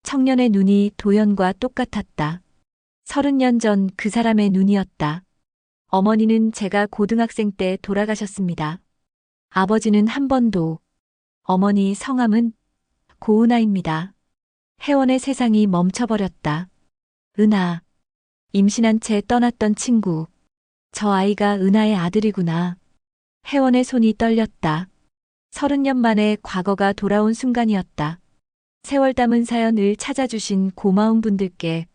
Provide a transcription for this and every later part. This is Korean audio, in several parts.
청년의 눈이 도연과 똑같았다. 30년 전 그 사람의 눈이었다. 어머니는 제가 고등학생 때 돌아가셨습니다. 아버지는 한 번도. 어머니 성함은 고은아입니다. 혜원의 세상이 멈춰버렸다. 은아. 임신한 채 떠났던 친구. 저 아이가 은하의 아들이구나. 혜원의 손이 떨렸다. 30년 만에 과거가 돌아온 순간이었다. 세월 담은 사연을 찾아주신 고마운 분들께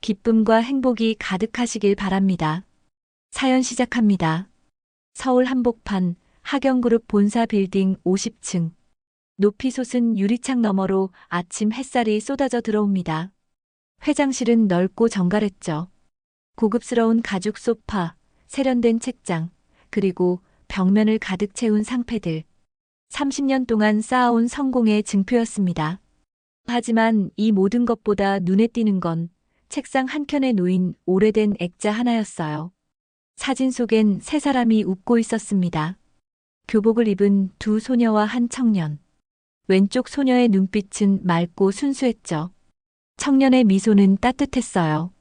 기쁨과 행복이 가득하시길 바랍니다. 사연 시작합니다. 서울 한복판 하경그룹 본사 빌딩 50층. 높이 솟은 유리창 너머로 아침 햇살이 쏟아져 들어옵니다. 회장실은 넓고 정갈했죠. 고급스러운 가죽 소파, 세련된 책장, 그리고 벽면을 가득 채운 상패들. 30년 동안 쌓아온 성공의 증표였습니다. 하지만 이 모든 것보다 눈에 띄는 건 책상 한켠에 놓인 오래된 액자 하나였어요. 사진 속엔 세 사람이 웃고 있었습니다. 교복을 입은 두 소녀와 한 청년. 왼쪽 소녀의 눈빛은 맑고 순수했죠. 청년의 미소는 따뜻했어요.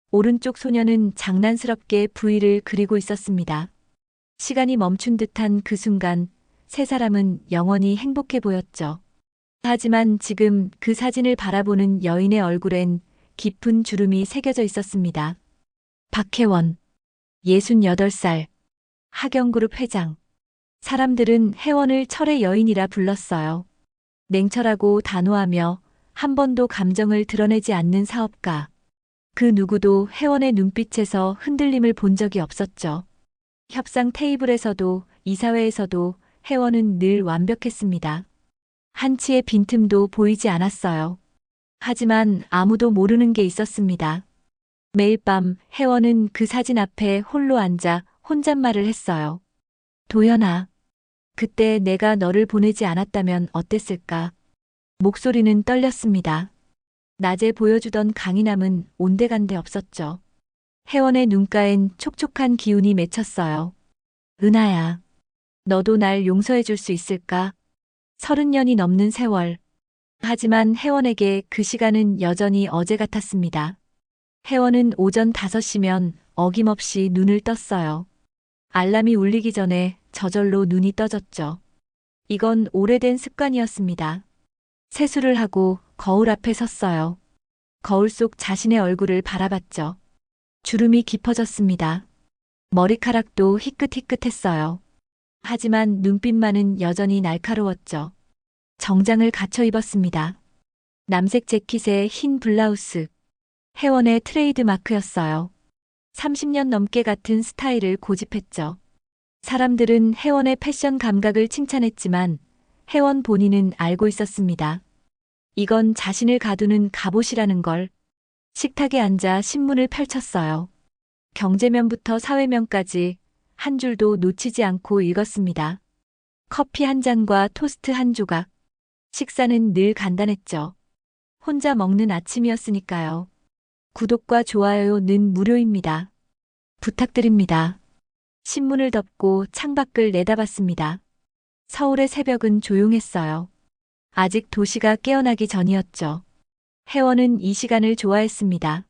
오른쪽 소녀는 장난스럽게 V를 그리고 있었습니다. 시간이 멈춘 듯한 그 순간 세 사람은 영원히 행복해 보였죠. 하지만 지금 그 사진을 바라보는 여인의 얼굴엔 깊은 주름이 새겨져 있었습니다. 박혜원, 68살, 하경그룹 회장. 사람들은 혜원을 철의 여인이라 불렀어요. 냉철하고 단호하며 한 번도 감정을 드러내지 않는 사업가. 그 누구도 혜원의 눈빛에서 흔들림을 본 적이 없었죠. 협상 테이블에서도 이사회에서도 혜원은 늘 완벽했습니다. 한치의 빈틈도 보이지 않았어요. 하지만 아무도 모르는 게 있었습니다. 매일 밤 혜원은 그 사진 앞에 홀로 앉아 혼잣말을 했어요. 도연아, 그때 내가 너를 보내지 않았다면 어땠을까? 목소리는 떨렸습니다. 낮에 보여주던 강인함은 온데간데 없었죠. 혜원의 눈가엔 촉촉한 기운이 맺혔어요. 은하야, 너도 날 용서해 줄 수 있을까? 30년이 넘는 세월. 하지만 혜원에게 그 시간은 여전히 어제 같았습니다. 혜원은 오전 5시면 어김없이 눈을 떴어요. 알람이 울리기 전에 저절로 눈이 떠졌죠. 이건 오래된 습관이었습니다. 세수를 하고 거울 앞에 섰어요. 거울 속 자신의 얼굴을 바라봤죠. 주름이 깊어졌습니다. 머리카락도 희끗희끗했어요. 하지만 눈빛만은 여전히 날카로웠죠. 정장을 갖춰 입었습니다. 남색 재킷에 흰 블라우스. 혜원의 트레이드 마크였어요. 30년 넘게 같은 스타일을 고집했죠. 사람들은 혜원의 패션 감각을 칭찬했지만 혜원 본인은 알고 있었습니다. 이건 자신을 가두는 갑옷이라는 걸. 식탁에 앉아 신문을 펼쳤어요. 경제면부터 사회면까지 한 줄도 놓치지 않고 읽었습니다. 커피 한 잔과 토스트 한 조각. 식사는 늘 간단했죠. 혼자 먹는 아침이었으니까요. 구독과 좋아요는 무료입니다. 부탁드립니다. 신문을 덮고 창밖을 내다봤습니다. 서울의 새벽은 조용했어요. 아직 도시가 깨어나기 전이었죠. 혜원은 이 시간을 좋아했습니다.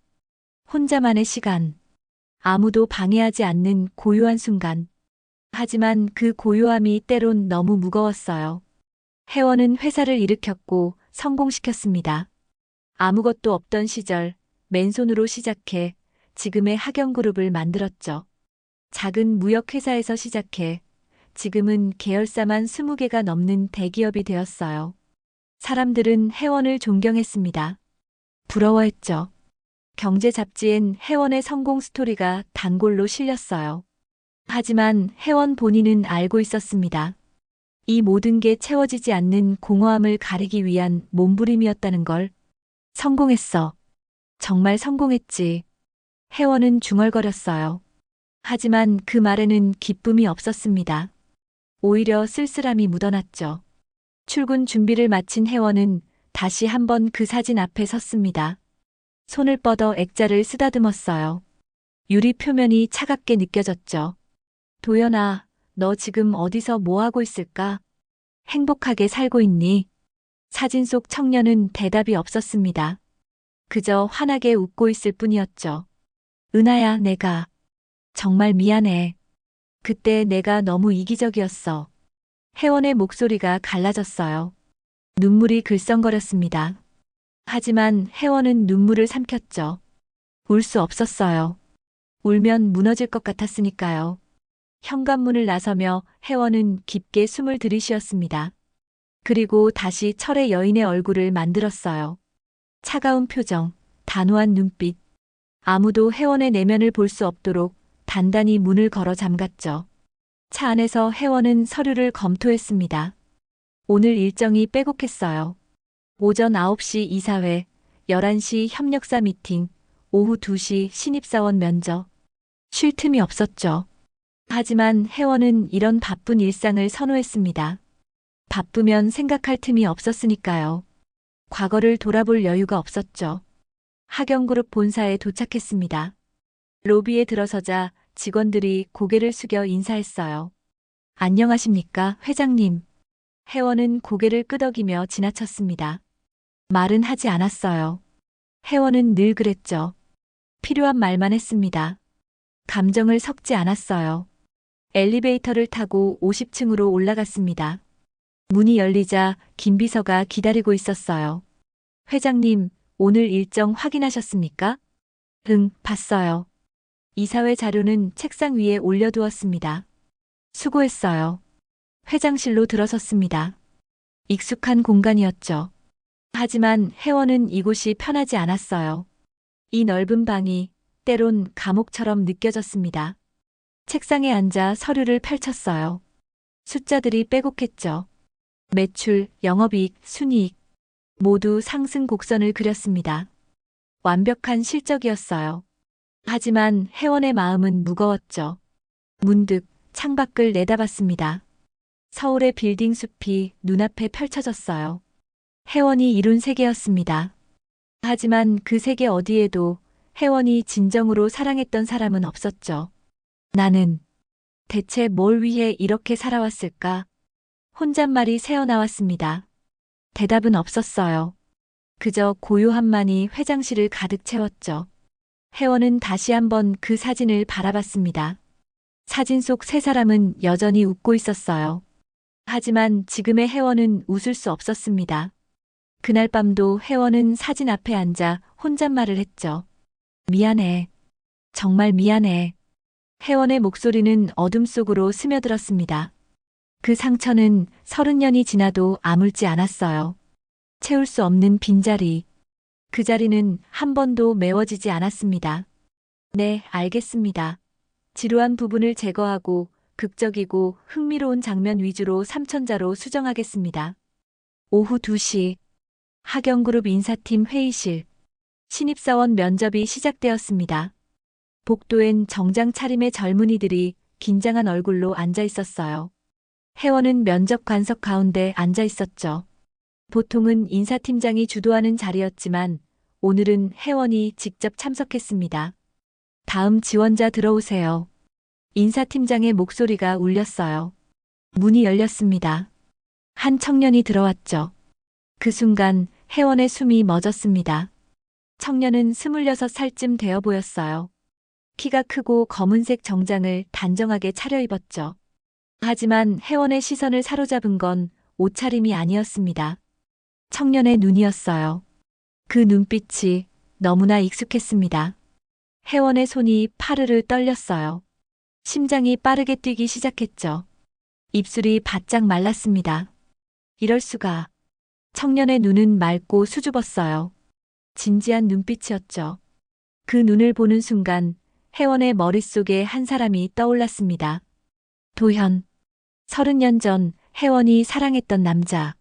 혼자만의 시간. 아무도 방해하지 않는 고요한 순간. 하지만 그 고요함이 때론 너무 무거웠어요. 혜원은 회사를 일으켰고 성공시켰습니다. 아무것도 없던 시절 맨손으로 시작해 지금의 하경그룹을 만들었죠. 작은 무역회사에서 시작해 지금은 계열사만 20개가 넘는 대기업이 되었어요. 사람들은 혜원을 존경했습니다. 부러워했죠. 경제 잡지엔 혜원의 성공 스토리가 단골로 실렸어요. 하지만 혜원 본인은 알고 있었습니다. 이 모든 게 채워지지 않는 공허함을 가리기 위한 몸부림이었다는 걸. 성공했어. 정말 성공했지. 혜원은 중얼거렸어요. 하지만 그 말에는 기쁨이 없었습니다. 오히려 쓸쓸함이 묻어났죠. 출근 준비를 마친 혜원은 다시 한번 그 사진 앞에 섰습니다. 손을 뻗어 액자를 쓰다듬었어요. 유리 표면이 차갑게 느껴졌죠. 도연아, 너 지금 어디서 뭐 하고 있을까? 행복하게 살고 있니? 사진 속 청년은 대답이 없었습니다. 그저 환하게 웃고 있을 뿐이었죠. 은하야, 내가 정말 미안해. 그때 내가 너무 이기적이었어. 혜원의 목소리가 갈라졌어요. 눈물이 글썽거렸습니다. 하지만 혜원은 눈물을 삼켰죠. 울 수 없었어요. 울면 무너질 것 같았으니까요. 현관문을 나서며 혜원은 깊게 숨을 들이쉬었습니다. 그리고 다시 철의 여인의 얼굴을 만들었어요. 차가운 표정, 단호한 눈빛. 아무도 혜원의 내면을 볼 수 없도록 단단히 문을 걸어 잠갔죠. 차 안에서 혜원은 서류를 검토했습니다. 오늘 일정이 빼곡했어요. 오전 9시 이사회, 11시 협력사 미팅, 오후 2시 신입사원 면접. 쉴 틈이 없었죠. 하지만 혜원은 이런 바쁜 일상을 선호했습니다. 바쁘면 생각할 틈이 없었으니까요. 과거를 돌아볼 여유가 없었죠. 하경그룹 본사에 도착했습니다. 로비에 들어서자 직원들이 고개를 숙여 인사했어요. 안녕하십니까, 회장님. 혜원은 고개를 끄덕이며 지나쳤습니다. 말은 하지 않았어요. 혜원은 늘 그랬죠. 필요한 말만 했습니다. 감정을 섞지 않았어요. 엘리베이터를 타고 50층으로 올라갔습니다. 문이 열리자 김 비서가 기다리고 있었어요. 회장님, 오늘 일정 확인하셨습니까? 응, 봤어요. 이사회 자료는 책상 위에 올려두었습니다. 수고했어요. 회장실로 들어섰습니다. 익숙한 공간이었죠. 하지만 혜원은 이곳이 편하지 않았어요. 이 넓은 방이 때론 감옥처럼 느껴졌습니다. 책상에 앉아 서류를 펼쳤어요. 숫자들이 빼곡했죠. 매출, 영업이익, 순이익 모두 상승 곡선을 그렸습니다. 완벽한 실적이었어요. 하지만 혜원의 마음은 무거웠죠. 문득 창밖을 내다봤습니다. 서울의 빌딩 숲이 눈앞에 펼쳐졌어요. 혜원이 이룬 세계였습니다. 하지만 그 세계 어디에도 혜원이 진정으로 사랑했던 사람은 없었죠. 나는 대체 뭘 위해 이렇게 살아왔을까? 혼잣말이 새어나왔습니다. 대답은 없었어요. 그저 고요함만이 회장실을 가득 채웠죠. 혜원은 다시 한번 그 사진을 바라봤습니다. 사진 속 세 사람은 여전히 웃고 있었어요. 하지만 지금의 혜원은 웃을 수 없었습니다. 그날 밤도 혜원은 사진 앞에 앉아 혼잣말을 했죠. 미안해. 정말 미안해. 혜원의 목소리는 어둠 속으로 스며들었습니다. 그 상처는 30년이 지나도 아물지 않았어요. 채울 수 없는 빈자리. 그 자리는 한 번도 메워지지 않았습니다. 네, 알겠습니다. 지루한 부분을 제거하고 극적이고 흥미로운 장면 위주로 3천자로 수정하겠습니다. 오후 2시 하경그룹 인사팀 회의실. 신입사원 면접이 시작되었습니다. 복도엔 정장 차림의 젊은이들이 긴장한 얼굴로 앉아 있었어요. 혜원은 면접 관석 가운데 앉아 있었죠. 보통은 인사팀장이 주도하는 자리였지만 오늘은 혜원이 직접 참석했습니다. 다음 지원자 들어오세요. 인사팀장의 목소리가 울렸어요. 문이 열렸습니다. 한 청년이 들어왔죠. 그 순간 혜원의 숨이 멎었습니다. 청년은 26살쯤 되어 보였어요. 키가 크고 검은색 정장을 단정하게 차려입었죠. 하지만 혜원의 시선을 사로잡은 건 옷차림이 아니었습니다. 청년의 눈이었어요. 그 눈빛이 너무나 익숙했습니다. 혜원의 손이 파르르 떨렸어요. 심장이 빠르게 뛰기 시작했죠. 입술이 바짝 말랐습니다. 이럴 수가. 청년의 눈은 맑고 수줍었어요. 진지한 눈빛이었죠. 그 눈을 보는 순간 혜원의 머릿속에 한 사람이 떠올랐습니다. 도현. 30년 전 혜원이 사랑했던 남자.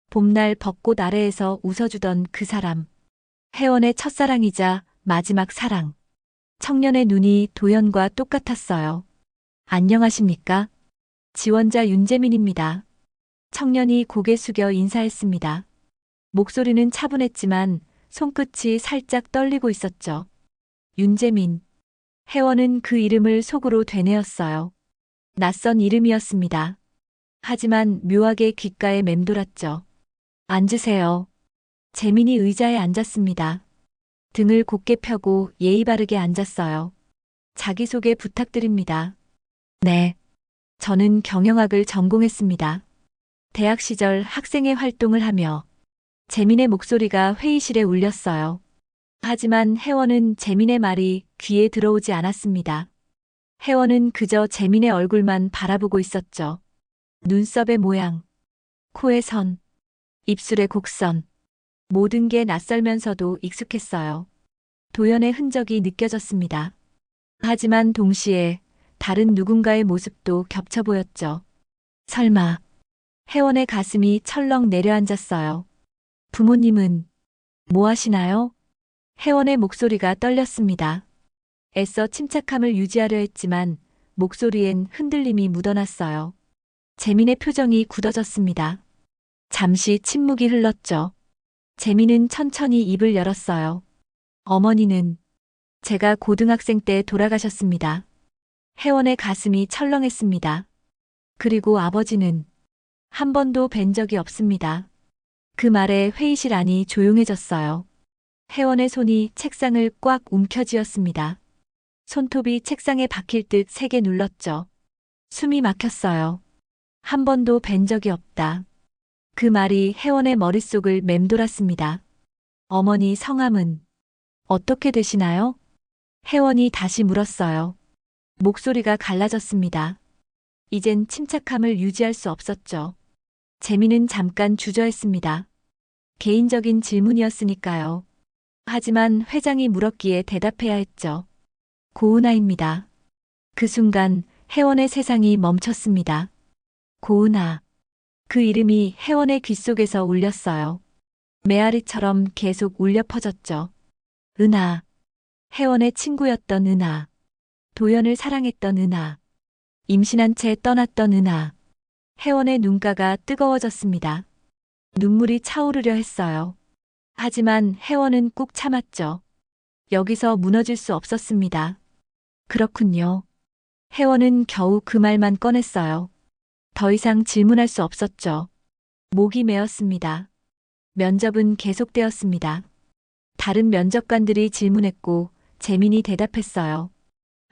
봄날 벚꽃 아래에서 웃어주던 그 사람. 혜원의 첫사랑이자 마지막 사랑. 청년의 눈이 도현과 똑같았어요. 안녕하십니까? 지원자 윤재민입니다. 청년이 고개 숙여 인사했습니다. 목소리는 차분했지만 손끝이 살짝 떨리고 있었죠. 윤재민. 혜원은 그 이름을 속으로 되뇌었어요. 낯선 이름이었습니다. 하지만 묘하게 귓가에 맴돌았죠. 앉으세요. 재민이 의자에 앉았습니다. 등을 곧게 펴고 예의 바르게 앉았어요. 자기소개 부탁드립니다. 네. 저는 경영학을 전공했습니다. 대학 시절 학생회 활동을 하며 재민의 목소리가 회의실에 울렸어요. 하지만 혜원은 재민의 말이 귀에 들어오지 않았습니다. 혜원은 그저 재민의 얼굴만 바라보고 있었죠. 눈썹의 모양, 코의 선, 입술의 곡선. 모든 게 낯설면서도 익숙했어요. 도연의 흔적이 느껴졌습니다. 하지만 동시에 다른 누군가의 모습도 겹쳐 보였죠. 설마, 혜원의 가슴이 철렁 내려앉았어요. 부모님은 뭐 하시나요? 혜원의 목소리가 떨렸습니다. 애써 침착함을 유지하려 했지만 목소리엔 흔들림이 묻어났어요. 재민의 표정이 굳어졌습니다. 잠시 침묵이 흘렀죠. 재민은 천천히 입을 열었어요. 어머니는 제가 고등학생 때 돌아가셨습니다. 혜원의 가슴이 철렁했습니다. 그리고 아버지는 한 번도 뵌 적이 없습니다. 그 말에 회의실 안이 조용해졌어요. 혜원의 손이 책상을 꽉 움켜쥐었습니다. 손톱이 책상에 박힐 듯 세게 눌렀죠. 숨이 막혔어요. 한 번도 뵌 적이 없다. 그 말이 혜원의 머릿속을 맴돌았습니다. 어머니 성함은 어떻게 되시나요? 혜원이 다시 물었어요. 목소리가 갈라졌습니다. 이젠 침착함을 유지할 수 없었죠. 재민은 잠깐 주저했습니다. 개인적인 질문이었으니까요. 하지만 회장이 물었기에 대답해야 했죠. 고은아입니다. 그 순간 혜원의 세상이 멈췄습니다. 고은아. 그 이름이 혜원의 귓속에서 울렸어요. 메아리처럼 계속 울려 퍼졌죠. 은하. 혜원의 친구였던 은하. 도연을 사랑했던 은하. 임신한 채 떠났던 은하. 혜원의 눈가가 뜨거워졌습니다. 눈물이 차오르려 했어요. 하지만 혜원은 꾹 참았죠. 여기서 무너질 수 없었습니다. 그렇군요. 혜원은 겨우 그 말만 꺼냈어요. 더 이상 질문할 수 없었죠. 목이 메었습니다. 면접은 계속되었습니다. 다른 면접관들이 질문했고 재민이 대답했어요.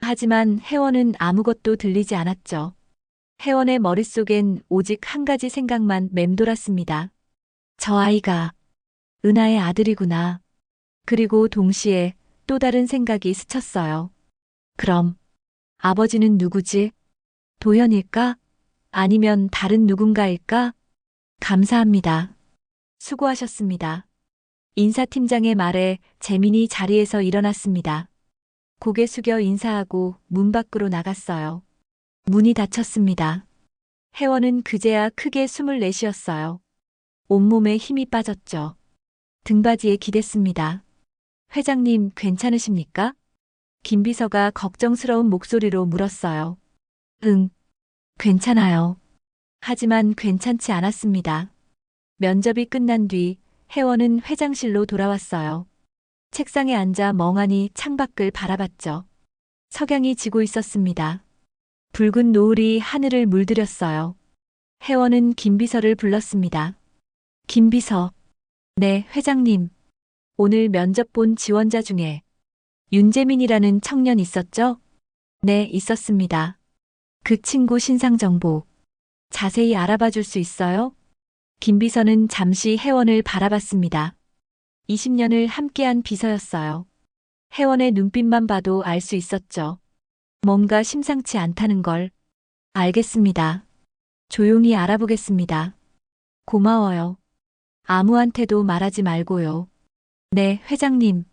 하지만 혜원은 아무것도 들리지 않았죠. 혜원의 머릿속엔 오직 한 가지 생각만 맴돌았습니다. 저 아이가 은하의 아들이구나. 그리고 동시에 또 다른 생각이 스쳤어요. 그럼 아버지는 누구지? 도현일까? 아니면 다른 누군가일까? 감사합니다. 수고하셨습니다. 인사팀장의 말에 재민이 자리에서 일어났습니다. 고개 숙여 인사하고 문 밖으로 나갔어요. 문이 닫혔습니다. 혜원은 그제야 크게 숨을 내쉬었어요. 온몸에 힘이 빠졌죠. 등받이에 기댔습니다. 회장님 괜찮으십니까? 김비서가 걱정스러운 목소리로 물었어요. 응, 괜찮아요. 하지만 괜찮지 않았습니다. 면접이 끝난 뒤 혜원은 회장실로 돌아왔어요. 책상에 앉아 멍하니 창밖을 바라봤죠. 석양이 지고 있었습니다. 붉은 노을이 하늘을 물들였어요. 혜원은 김비서를 불렀습니다. 김비서. 네, 회장님. 오늘 면접 본 지원자 중에 윤재민이라는 청년 있었죠? 네, 있었습니다. 그 친구 신상 정보 자세히 알아봐 줄 수 있어요? 김비서는 잠시 혜원을 바라봤습니다. 20년을 함께한 비서였어요. 혜원의 눈빛만 봐도 알 수 있었죠. 뭔가 심상치 않다는 걸. 알겠습니다. 조용히 알아보겠습니다. 고마워요. 아무한테도 말하지 말고요. 네, 회장님.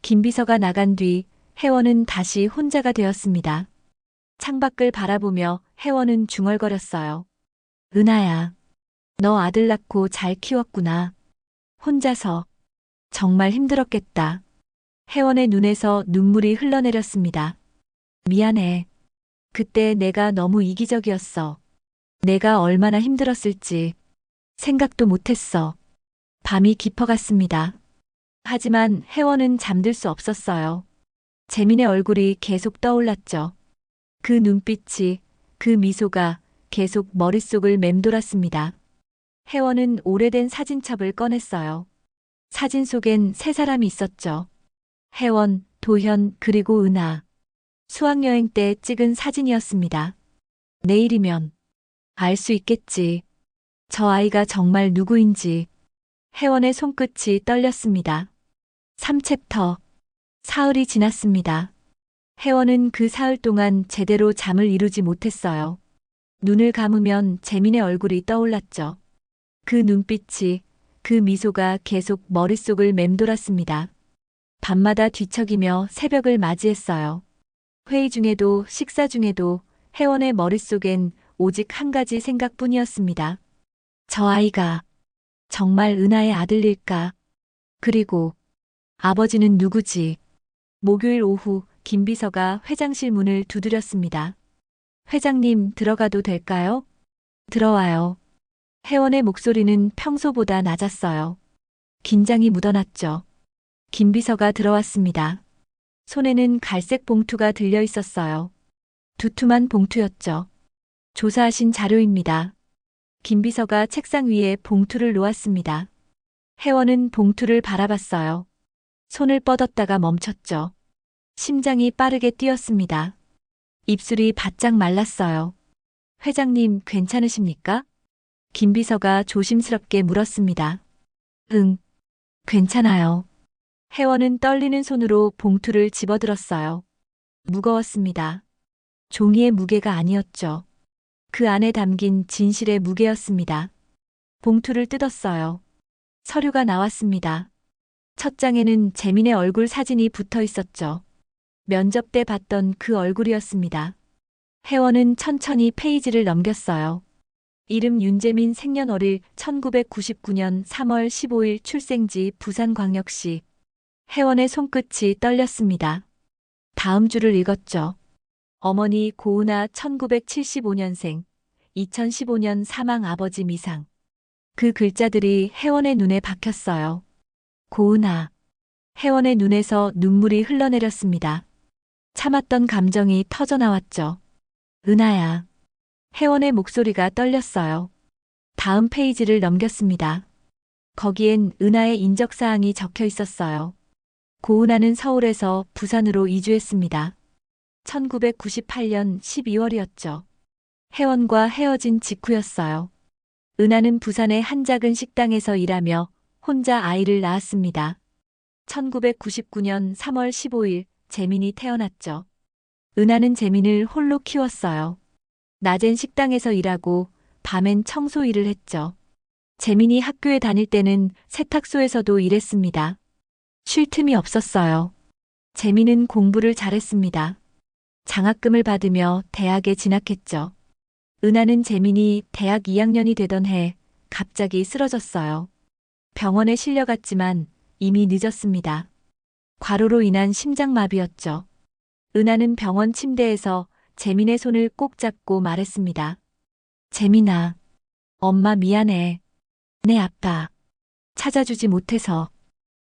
김비서가 나간 뒤 혜원은 다시 혼자가 되었습니다. 창밖을 바라보며 혜원은 중얼거렸어요. 은하야, 너 아들 낳고 잘 키웠구나. 혼자서. 정말 힘들었겠다. 혜원의 눈에서 눈물이 흘러내렸습니다. 미안해. 그때 내가 너무 이기적이었어. 내가 얼마나 힘들었을지 생각도 못했어. 밤이 깊어갔습니다. 하지만 혜원은 잠들 수 없었어요. 재민의 얼굴이 계속 떠올랐죠. 그 눈빛이, 그 미소가 계속 머릿속을 맴돌았습니다. 혜원은 오래된 사진첩을 꺼냈어요. 사진 속엔 세 사람이 있었죠. 혜원, 도현, 그리고 은하. 수학여행 때 찍은 사진이었습니다. 내일이면 알 수 있겠지. 저 아이가 정말 누구인지. 혜원의 손끝이 떨렸습니다. 3챕터. 사흘이 지났습니다. 혜원은 그 사흘 동안 제대로 잠을 이루지 못했어요. 눈을 감으면 재민의 얼굴이 떠올랐죠. 그 눈빛이, 그 미소가 계속 머릿속을 맴돌았습니다. 밤마다 뒤척이며 새벽을 맞이했어요. 회의 중에도 식사 중에도 혜원의 머릿속엔 오직 한 가지 생각뿐이었습니다. 저 아이가 정말 은하의 아들일까? 그리고 아버지는 누구지? 목요일 오후 김 비서가 회장실 문을 두드렸습니다. 회장님, 들어가도 될까요? 들어와요. 혜원의 목소리는 평소보다 낮았어요. 긴장이 묻어났죠. 김 비서가 들어왔습니다. 손에는 갈색 봉투가 들려 있었어요. 두툼한 봉투였죠. 조사하신 자료입니다. 김 비서가 책상 위에 봉투를 놓았습니다. 혜원은 봉투를 바라봤어요. 손을 뻗었다가 멈췄죠. 심장이 빠르게 뛰었습니다. 입술이 바짝 말랐어요. 회장님, 괜찮으십니까? 김 비서가 조심스럽게 물었습니다. 응, 괜찮아요. 혜원은 떨리는 손으로 봉투를 집어들었어요. 무거웠습니다. 종이의 무게가 아니었죠. 그 안에 담긴 진실의 무게였습니다. 봉투를 뜯었어요. 서류가 나왔습니다. 첫 장에는 재민의 얼굴 사진이 붙어 있었죠. 면접 때 봤던 그 얼굴이었습니다. 혜원은 천천히 페이지를 넘겼어요. 이름 윤재민, 생년월일 1999년 3월 15일, 출생지 부산광역시. 혜원의 손끝이 떨렸습니다. 다음 줄을 읽었죠. 어머니 고은아, 1975년생, 2015년 사망, 아버지 미상. 그 글자들이 혜원의 눈에 박혔어요. 고은아. 혜원의 눈에서 눈물이 흘러내렸습니다. 참았던 감정이 터져나왔죠. 은하야. 혜원의 목소리가 떨렸어요. 다음 페이지를 넘겼습니다. 거기엔 은하의 인적사항이 적혀 있었어요. 고은하는 서울에서 부산으로 이주했습니다. 1998년 12월이었죠. 혜원과 헤어진 직후였어요. 은하는 부산의 한 작은 식당에서 일하며 혼자 아이를 낳았습니다. 1999년 3월 15일 재민이 태어났죠. 은하는 재민을 홀로 키웠어요. 낮엔 식당에서 일하고 밤엔 청소 일을 했죠. 재민이 학교에 다닐 때는 세탁소에서도 일했습니다. 쉴 틈이 없었어요. 재민은 공부를 잘했습니다. 장학금을 받으며 대학에 진학했죠. 은하는 재민이 대학 2학년이 되던 해 갑자기 쓰러졌어요. 병원에 실려갔지만 이미 늦었습니다. 과로로 인한 심장마비였죠. 은하는 병원 침대에서 재민의 손을 꼭 잡고 말했습니다. 재민아, 엄마 미안해. 내 아빠 찾아주지 못해서.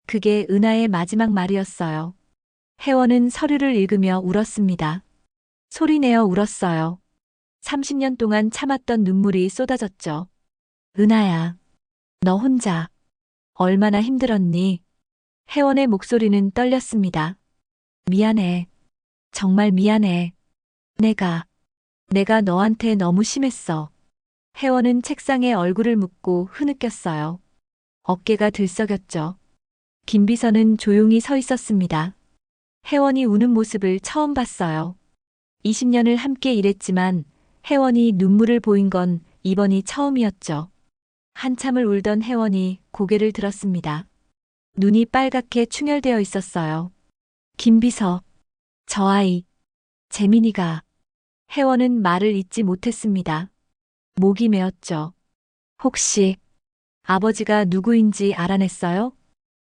그게 은하의 마지막 말이었어요. 혜원은 서류를 읽으며 울었습니다. 소리내어 울었어요. 30년 동안 참았던 눈물이 쏟아졌죠. 은하야, 너 혼자 얼마나 힘들었니? 혜원의 목소리는 떨렸습니다. 미안해. 정말 미안해. 내가 너한테 너무 심했어. 혜원은 책상에 얼굴을 묻고 흐느꼈어요. 어깨가 들썩였죠. 김 비서는 조용히 서 있었습니다. 혜원이 우는 모습을 처음 봤어요. 20년을 함께 일했지만 혜원이 눈물을 보인 건 이번이 처음이었죠. 한참을 울던 혜원이 고개를 들었습니다. 눈이 빨갛게 충혈되어 있었어요. 김 비서, 저 아이, 재민이가. 혜원은 말을 잇지 못했습니다. 목이 메었죠. 혹시 아버지가 누구인지 알아냈어요?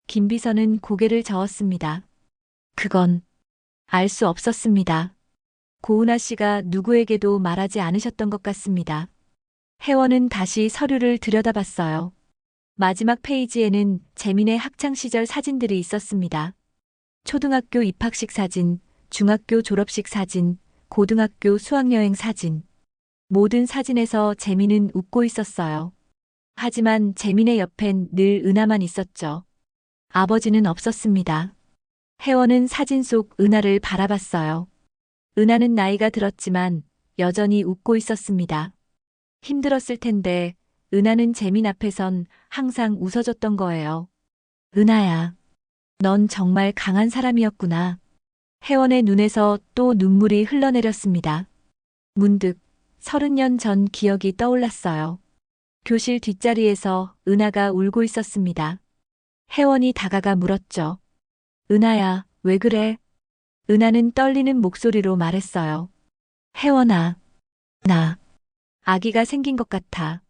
김 비서는 고개를 저었습니다. 그건 알 수 없었습니다. 고은하 씨가 누구에게도 말하지 않으셨던 것 같습니다. 혜원은 다시 서류를 들여다봤어요. 마지막 페이지에는 재민의 학창시절 사진들이 있었습니다. 초등학교 입학식 사진, 중학교 졸업식 사진, 고등학교 수학여행 사진. 모든 사진에서 재민은 웃고 있었어요. 하지만 재민의 옆엔 늘 은하만 있었죠. 아버지는 없었습니다. 혜원은 사진 속 은하를 바라봤어요. 은하는 나이가 들었지만 여전히 웃고 있었습니다. 힘들었을 텐데 은하는 재민 앞에선 항상 웃어줬던 거예요. 은하야, 넌 정말 강한 사람이었구나. 혜원의 눈에서 또 눈물이 흘러내렸습니다. 문득 30년 전 기억이 떠올랐어요. 교실 뒷자리에서 은하가 울고 있었습니다. 혜원이 다가가 물었죠. 은하야, 왜 그래? 은하는 떨리는 목소리로 말했어요. 혜원아, 나 아기가 생긴 것 같아.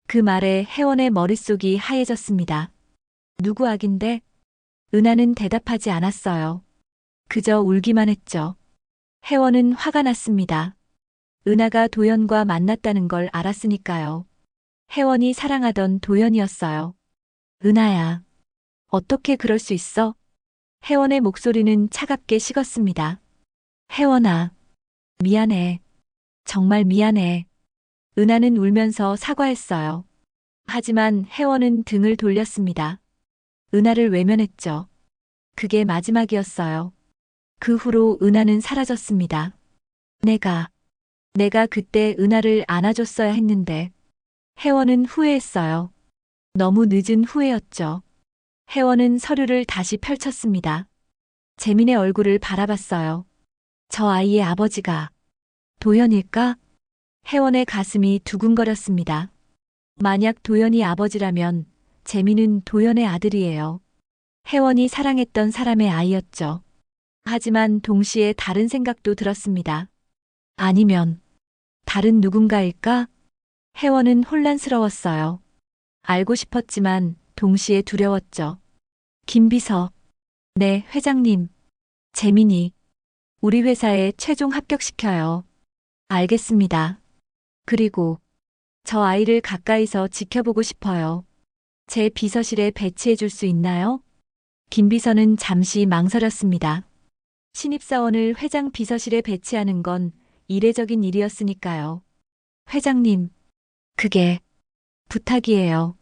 그 말에 혜원의 머릿속이 하얘졌습니다. 누구 아긴데? 은하는 대답하지 않았어요. 그저 울기만 했죠. 혜원은 화가 났습니다. 은하가 도연과 만났다는 걸 알았으니까요. 혜원이 사랑하던 도연이었어요. 은하야, 어떻게 그럴 수 있어? 혜원의 목소리는 차갑게 식었습니다. 혜원아, 미안해. 정말 미안해. 은하는 울면서 사과했어요. 하지만 혜원은 등을 돌렸습니다. 은하를 외면했죠. 그게 마지막이었어요. 그 후로 은하는 사라졌습니다. 내가 그때 은하를 안아줬어야 했는데. 혜원은 후회했어요. 너무 늦은 후회였죠. 혜원은 서류를 다시 펼쳤습니다. 재민의 얼굴을 바라봤어요. 저 아이의 아버지가 도연일까? 혜원의 가슴이 두근거렸습니다. 만약 도연이 아버지라면 재민은 도연의 아들이에요. 혜원이 사랑했던 사람의 아이였죠. 하지만 동시에 다른 생각도 들었습니다. 아니면 다른 누군가일까? 혜원은 혼란스러웠어요. 알고 싶었지만 동시에 두려웠죠. 김비서. 네, 회장님. 재민이. 우리 회사에 최종 합격시켜요. 알겠습니다. 그리고 저 아이를 가까이서 지켜보고 싶어요. 제 비서실에 배치해 줄 수 있나요? 김 비서는 잠시 망설였습니다. 신입사원을 회장 비서실에 배치하는 건 이례적인 일이었으니까요. 회장님, 그게 부탁이에요.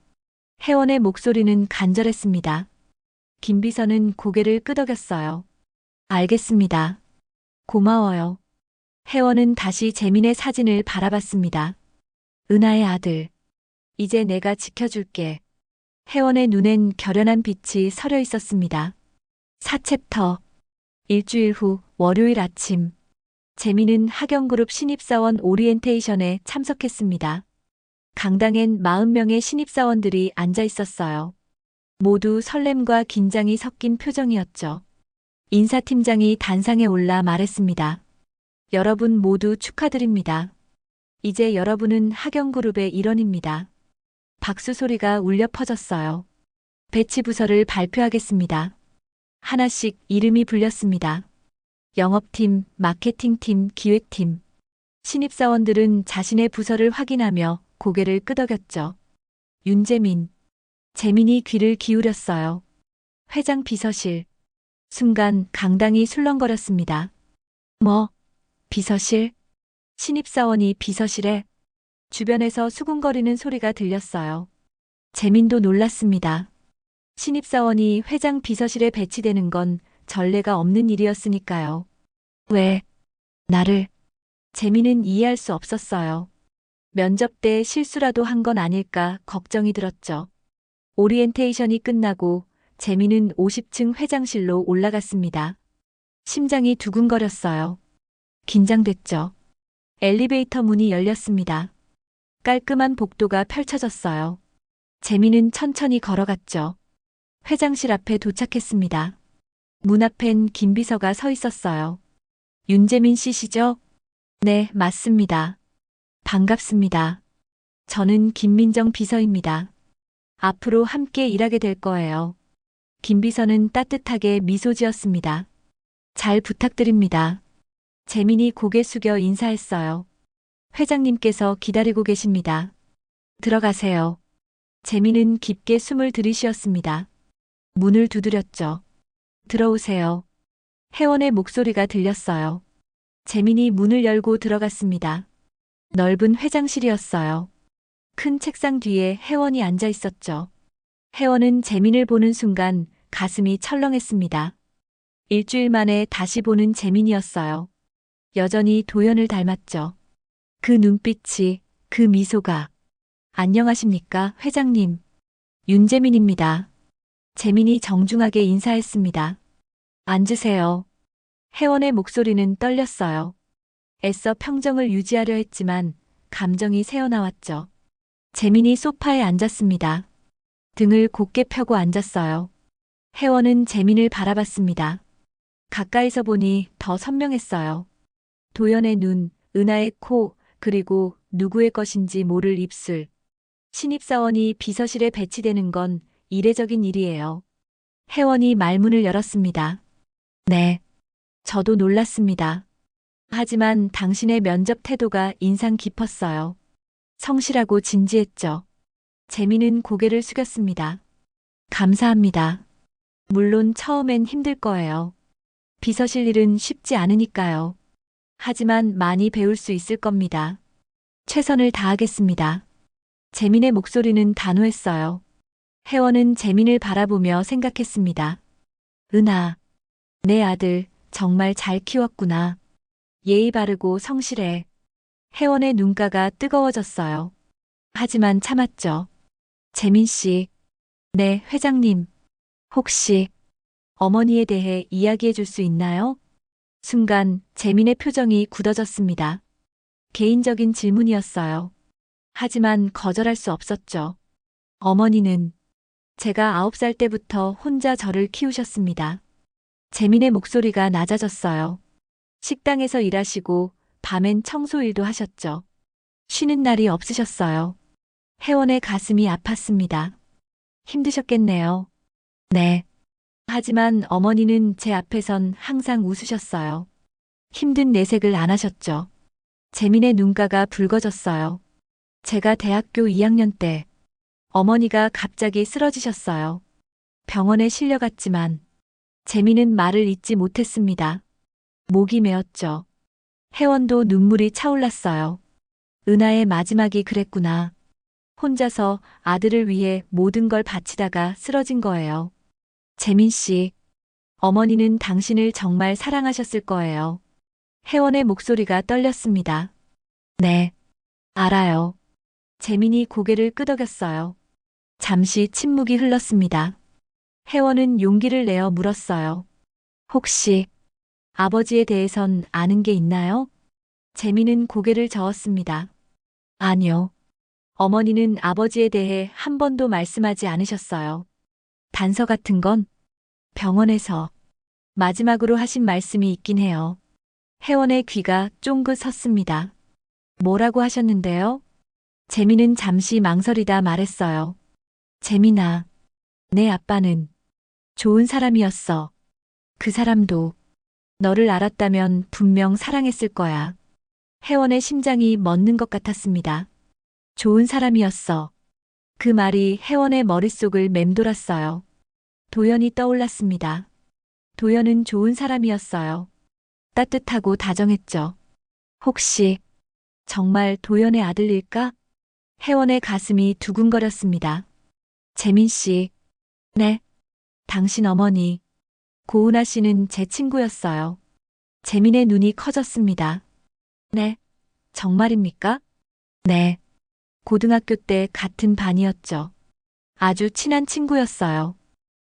혜원의 목소리는 간절했습니다. 김 비서는 고개를 끄덕였어요. 알겠습니다. 고마워요. 혜원은 다시 재민의 사진을 바라봤습니다. 은하의 아들. 이제 내가 지켜줄게. 혜원의 눈엔 결연한 빛이 서려 있었습니다. 4챕터. 일주일 후 월요일 아침. 재민은 학영그룹 신입사원 오리엔테이션에 참석했습니다. 강당엔 40명의 신입사원들이 앉아 있었어요. 모두 설렘과 긴장이 섞인 표정이었죠. 인사팀장이 단상에 올라 말했습니다. 여러분 모두 축하드립니다. 이제 여러분은 학영그룹의 일원입니다. 박수 소리가 울려 퍼졌어요. 배치 부서를 발표하겠습니다. 하나씩 이름이 불렸습니다. 영업팀, 마케팅팀, 기획팀. 신입사원들은 자신의 부서를 확인하며 고개를 끄덕였죠. 윤재민. 재민이 귀를 기울였어요. 회장 비서실. 순간 강당이 술렁거렸습니다. 뭐? 비서실? 신입사원이 비서실에? 주변에서 수군거리는 소리가 들렸어요. 재민도 놀랐습니다. 신입사원이 회장 비서실에 배치되는 건 전례가 없는 일이었으니까요. 왜? 나를? 재민은 이해할 수 없었어요. 면접 때 실수라도 한 건 아닐까 걱정이 들었죠. 오리엔테이션이 끝나고 재민은 50층 회장실로 올라갔습니다. 심장이 두근거렸어요. 긴장됐죠. 엘리베이터 문이 열렸습니다. 깔끔한 복도가 펼쳐졌어요. 재민은 천천히 걸어갔죠. 회장실 앞에 도착했습니다. 문 앞엔 김 비서가 서 있었어요. 윤재민 씨시죠? 네, 맞습니다. 반갑습니다. 저는 김민정 비서입니다. 앞으로 함께 일하게 될 거예요. 김 비서는 따뜻하게 미소 지었습니다. 잘 부탁드립니다. 재민이 고개 숙여 인사했어요. 회장님께서 기다리고 계십니다. 들어가세요. 재민은 깊게 숨을 들이쉬었습니다. 문을 두드렸죠. 들어오세요. 혜원의 목소리가 들렸어요. 재민이 문을 열고 들어갔습니다. 넓은 회장실이었어요. 큰 책상 뒤에 혜원이 앉아 있었죠. 혜원은 재민을 보는 순간 가슴이 철렁했습니다. 일주일 만에 다시 보는 재민이었어요. 여전히 도연을 닮았죠. 그 눈빛이, 그 미소가. 안녕하십니까, 회장님. 윤재민입니다. 재민이 정중하게 인사했습니다. 앉으세요. 혜원의 목소리는 떨렸어요. 애써 평정을 유지하려 했지만 감정이 새어나왔죠. 재민이 소파에 앉았습니다. 등을 곧게 펴고 앉았어요. 혜원은 재민을 바라봤습니다. 가까이서 보니 더 선명했어요. 도연의 눈, 은하의 코, 그리고 누구의 것인지 모를 입술. 신입사원이 비서실에 배치되는 건 이례적인 일이에요. 혜원이 말문을 열었습니다. 네. 저도 놀랐습니다. 하지만 당신의 면접 태도가 인상 깊었어요. 성실하고 진지했죠. 재민은 고개를 숙였습니다. 감사합니다. 물론 처음엔 힘들 거예요. 비서실 일은 쉽지 않으니까요. 하지만 많이 배울 수 있을 겁니다. 최선을 다하겠습니다. 재민의 목소리는 단호했어요. 혜원은 재민을 바라보며 생각했습니다. 은하, 내 아들 정말 잘 키웠구나. 예의 바르고 성실해. 혜원의 눈가가 뜨거워졌어요. 하지만 참았죠. 재민 씨, 네, 회장님. 혹시 어머니에 대해 이야기해 줄 수 있나요? 순간 재민의 표정이 굳어졌습니다. 개인적인 질문이었어요. 하지만 거절할 수 없었죠. 어머니는 제가 9살 때부터 혼자 저를 키우셨습니다. 재민의 목소리가 낮아졌어요. 식당에서 일하시고 밤엔 청소 일도 하셨죠. 쉬는 날이 없으셨어요. 혜원의 가슴이 아팠습니다. 힘드셨겠네요. 네. 하지만 어머니는 제 앞에선 항상 웃으셨어요. 힘든 내색을 안 하셨죠. 재민의 눈가가 붉어졌어요. 제가 대학교 2학년 때 어머니가 갑자기 쓰러지셨어요. 병원에 실려갔지만 재민은 말을 잇지 못했습니다. 목이 메었죠. 혜원도 눈물이 차올랐어요. 은하의 마지막이 그랬구나. 혼자서 아들을 위해 모든 걸 바치다가 쓰러진 거예요. 재민 씨, 어머니는 당신을 정말 사랑하셨을 거예요. 혜원의 목소리가 떨렸습니다. 네, 알아요. 재민이 고개를 끄덕였어요. 잠시 침묵이 흘렀습니다. 혜원은 용기를 내어 물었어요. 혹시 아버지에 대해선 아는 게 있나요? 재민은 고개를 저었습니다. 아니요. 어머니는 아버지에 대해 한 번도 말씀하지 않으셨어요. 단서 같은 건 병원에서 마지막으로 하신 말씀이 있긴 해요. 혜원의 귀가 쫑긋 섰습니다. 뭐라고 하셨는데요? 재민은 잠시 망설이다 말했어요. 재민아, 내 아빠는 좋은 사람이었어. 그 사람도 너를 알았다면 분명 사랑했을 거야. 혜원의 심장이 멎는 것 같았습니다. 좋은 사람이었어. 그 말이 혜원의 머릿속을 맴돌았어요. 도연이 떠올랐습니다. 도연은 좋은 사람이었어요. 따뜻하고 다정했죠. 혹시 정말 도연의 아들일까? 혜원의 가슴이 두근거렸습니다. 재민 씨, 네, 당신 어머니, 고은아 씨는 제 친구였어요. 재민의 눈이 커졌습니다. 네, 정말입니까? 네, 고등학교 때 같은 반이었죠. 아주 친한 친구였어요.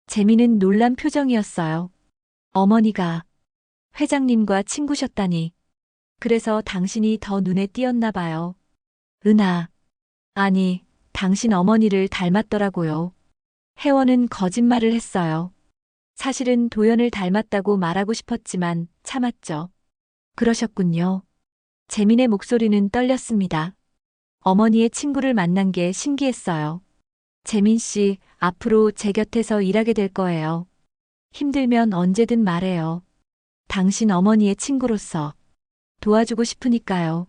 재민은 놀란 표정이었어요. 어머니가 회장님과 친구셨다니. 그래서 당신이 더 눈에 띄었나 봐요. 은하, 아니, 당신 어머니를 닮았더라고요. 혜원은 거짓말을 했어요. 사실은 도연을 닮았다고 말하고 싶었지만 참았죠. 그러셨군요. 재민의 목소리는 떨렸습니다. 어머니의 친구를 만난 게 신기했어요. 재민 씨, 앞으로 제 곁에서 일하게 될 거예요. 힘들면 언제든 말해요. 당신 어머니의 친구로서 도와주고 싶으니까요.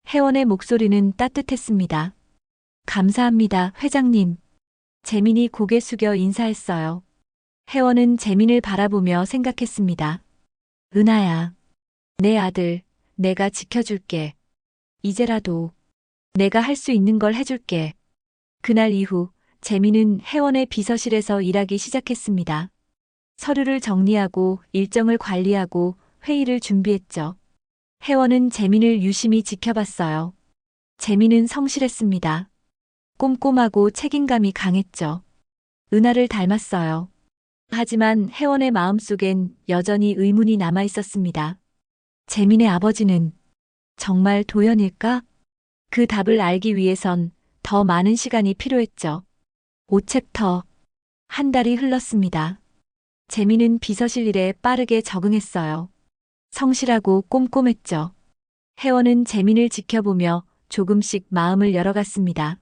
혜원의 목소리는 따뜻했습니다. 감사합니다, 회장님. 재민이 고개 숙여 인사했어요. 혜원은 재민을 바라보며 생각했습니다. 은하야, 내 아들, 내가 지켜줄게. 이제라도 내가 할 수 있는 걸 해줄게. 그날 이후 재민은 회원의 비서실에서 일하기 시작했습니다. 서류를 정리하고 일정을 관리하고 회의를 준비했죠. 회원은 재민을 유심히 지켜봤어요. 재민은 성실했습니다. 꼼꼼하고 책임감이 강했죠. 은하를 닮았어요. 하지만 회원의 마음속엔 여전히 의문이 남아 있었습니다. 재민의 아버지는 정말 도연일까? 그 답을 알기 위해선 더 많은 시간이 필요했죠. 5챕터. 한 달이 흘렀습니다. 재민은 비서실 일에 빠르게 적응했어요. 성실하고 꼼꼼했죠. 회원은 재민을 지켜보며 조금씩 마음을 열어갔습니다.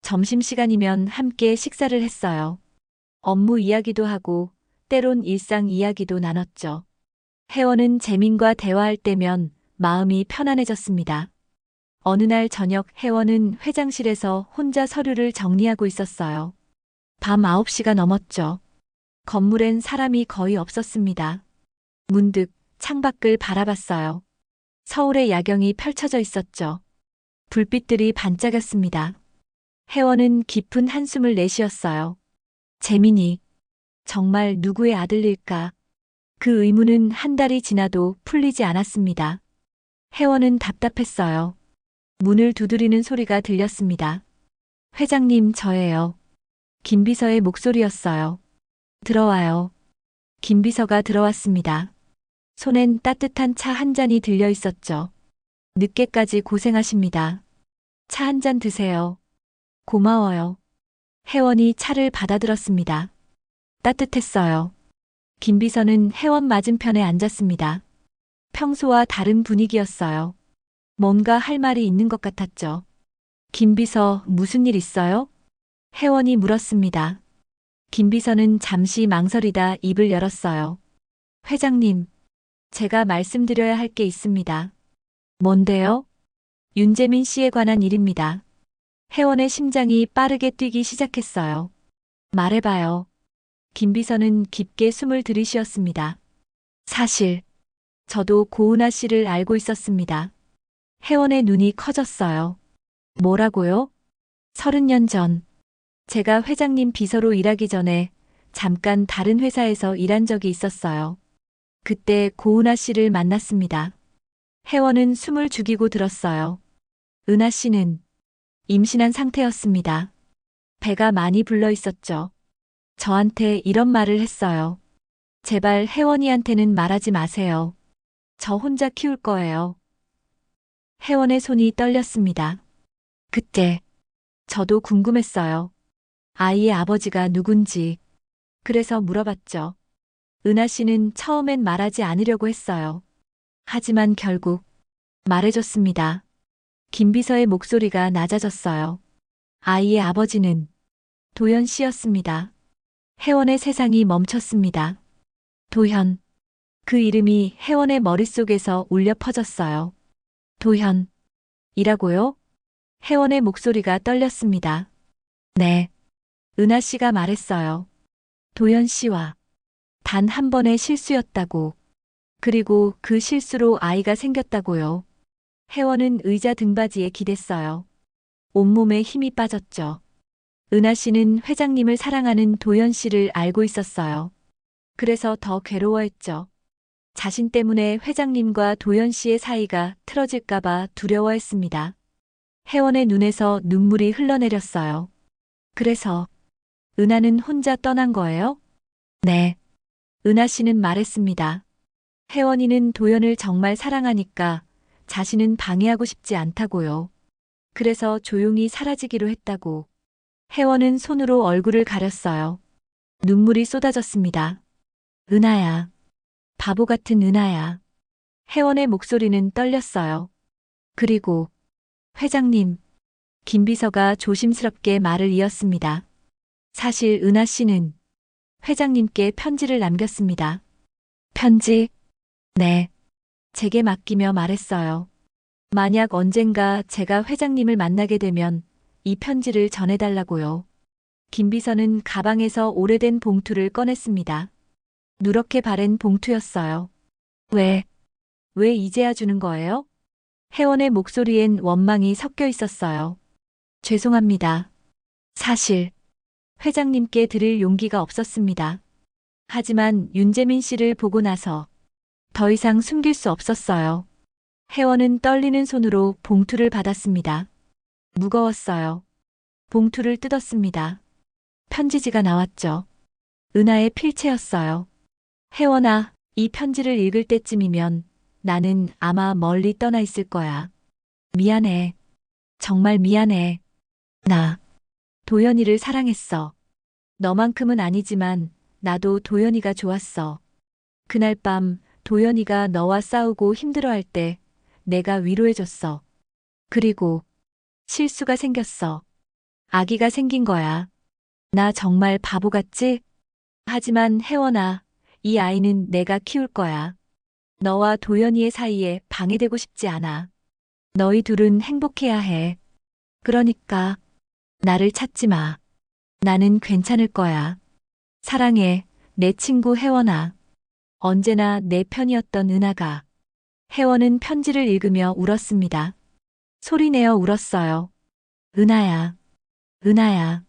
점심시간이면 함께 식사를 했어요. 업무 이야기도 하고 때론 일상 이야기도 나눴죠. 회원은 재민과 대화할 때면 마음이 편안해졌습니다. 어느 날 저녁 회원은 회장실에서 혼자 서류를 정리하고 있었어요. 밤 9시가 넘었죠. 건물엔 사람이 거의 없었습니다. 문득 창밖을 바라봤어요. 서울의 야경이 펼쳐져 있었죠. 불빛들이 반짝였습니다. 회원은 깊은 한숨을 내쉬었어요. 재민이 정말 누구의 아들일까? 그 의문은 한 달이 지나도 풀리지 않았습니다. 회원은 답답했어요. 문을 두드리는 소리가 들렸습니다. 회장님, 저예요. 김비서의 목소리였어요. 들어와요. 김비서가 들어왔습니다. 손엔 따뜻한 차 한 잔이 들려 있었죠. 늦게까지 고생하십니다. 차 한 잔 드세요. 고마워요. 회원이 차를 받아들었습니다. 따뜻했어요. 김비서는 회원 맞은편에 앉았습니다. 평소와 다른 분위기였어요. 뭔가 할 말이 있는 것 같았죠. 김비서, 무슨 일 있어요? 회원이 물었습니다. 김비서는 잠시 망설이다 입을 열었어요. 회장님, 제가 말씀드려야 할 게 있습니다. 뭔데요? 윤재민 씨에 관한 일입니다. 회원의 심장이 빠르게 뛰기 시작했어요. 말해봐요. 김비서는 깊게 숨을 들이쉬었습니다. 사실, 저도 고은아 씨를 알고 있었습니다. 회원의 눈이 커졌어요. 뭐라고요? 30년 전, 제가 회장님 비서로 일하기 전에 잠깐 다른 회사에서 일한 적이 있었어요. 그때 고은아 씨를 만났습니다. 회원은 숨을 죽이고 들었어요. 은하 씨는 임신한 상태였습니다. 배가 많이 불러 있었죠. 저한테 이런 말을 했어요. 제발 혜원이한테는 말하지 마세요. 저 혼자 키울 거예요. 혜원의 손이 떨렸습니다. 그때 저도 궁금했어요. 아이의 아버지가 누군지. 그래서 물어봤죠. 은하 씨는 처음엔 말하지 않으려고 했어요. 하지만 결국 말해줬습니다. 김비서의 목소리가 낮아졌어요. 아이의 아버지는 도현 씨였습니다. 혜원의 세상이 멈췄습니다. 도현. 그 이름이 혜원의 머릿속에서 울려 퍼졌어요. 도현. 이라고요? 혜원의 목소리가 떨렸습니다. 네. 은하 씨가 말했어요. 도현 씨와 단 한 번의 실수였다고. 그리고 그 실수로 아이가 생겼다고요. 혜원은 의자 등받이에 기댔어요. 온몸에 힘이 빠졌죠. 은하 씨는 회장님을 사랑하는 도현 씨를 알고 있었어요. 그래서 더 괴로워했죠. 자신 때문에 회장님과 도현 씨의 사이가 틀어질까봐 두려워했습니다. 혜원의 눈에서 눈물이 흘러내렸어요. 그래서 은하는 혼자 떠난 거예요? 네. 은하 씨는 말했습니다. 혜원이는 도현을 정말 사랑하니까 자신은 방해하고 싶지 않다고요. 그래서 조용히 사라지기로 했다고. 혜원은 손으로 얼굴을 가렸어요. 눈물이 쏟아졌습니다. 은하야. 바보 같은 은하야. 혜원의 목소리는 떨렸어요. 그리고 회장님. 김비서가 조심스럽게 말을 이었습니다. 사실 은하 씨는 회장님께 편지를 남겼습니다. 편지? 네. 제게 맡기며 말했어요. 만약 언젠가 제가 회장님을 만나게 되면 이 편지를 전해달라고요. 김비서는 가방에서 오래된 봉투를 꺼냈습니다. 누렇게 바랜 봉투였어요. 왜 이제야 주는 거예요? 혜원의 목소리엔 원망이 섞여 있었어요. 죄송합니다. 사실 회장님께 드릴 용기가 없었습니다. 하지만 윤재민 씨를 보고 나서 더 이상 숨길 수 없었어요. 혜원은 떨리는 손으로 봉투를 받았습니다. 무거웠어요. 봉투를 뜯었습니다. 편지지가 나왔죠. 은하의 필체였어요. 혜원아, 이 편지를 읽을 때쯤이면 나는 아마 멀리 떠나 있을 거야. 미안해. 정말 미안해. 나 도연이를 사랑했어. 너만큼은 아니지만 나도 도연이가 좋았어. 그날 밤 도연이가 너와 싸우고 힘들어할 때 내가 위로해줬어. 그리고 실수가 생겼어. 아기가 생긴 거야. 나 정말 바보 같지? 하지만 혜원아, 이 아이는 내가 키울 거야. 너와 도연이의 사이에 방해되고 싶지 않아. 너희 둘은 행복해야 해. 그러니까 나를 찾지 마. 나는 괜찮을 거야. 사랑해, 내 친구 혜원아. 언제나 내 편이었던 은하가. 혜원은 편지를 읽으며 울었습니다. 소리내어 울었어요. 은하야, 은하야.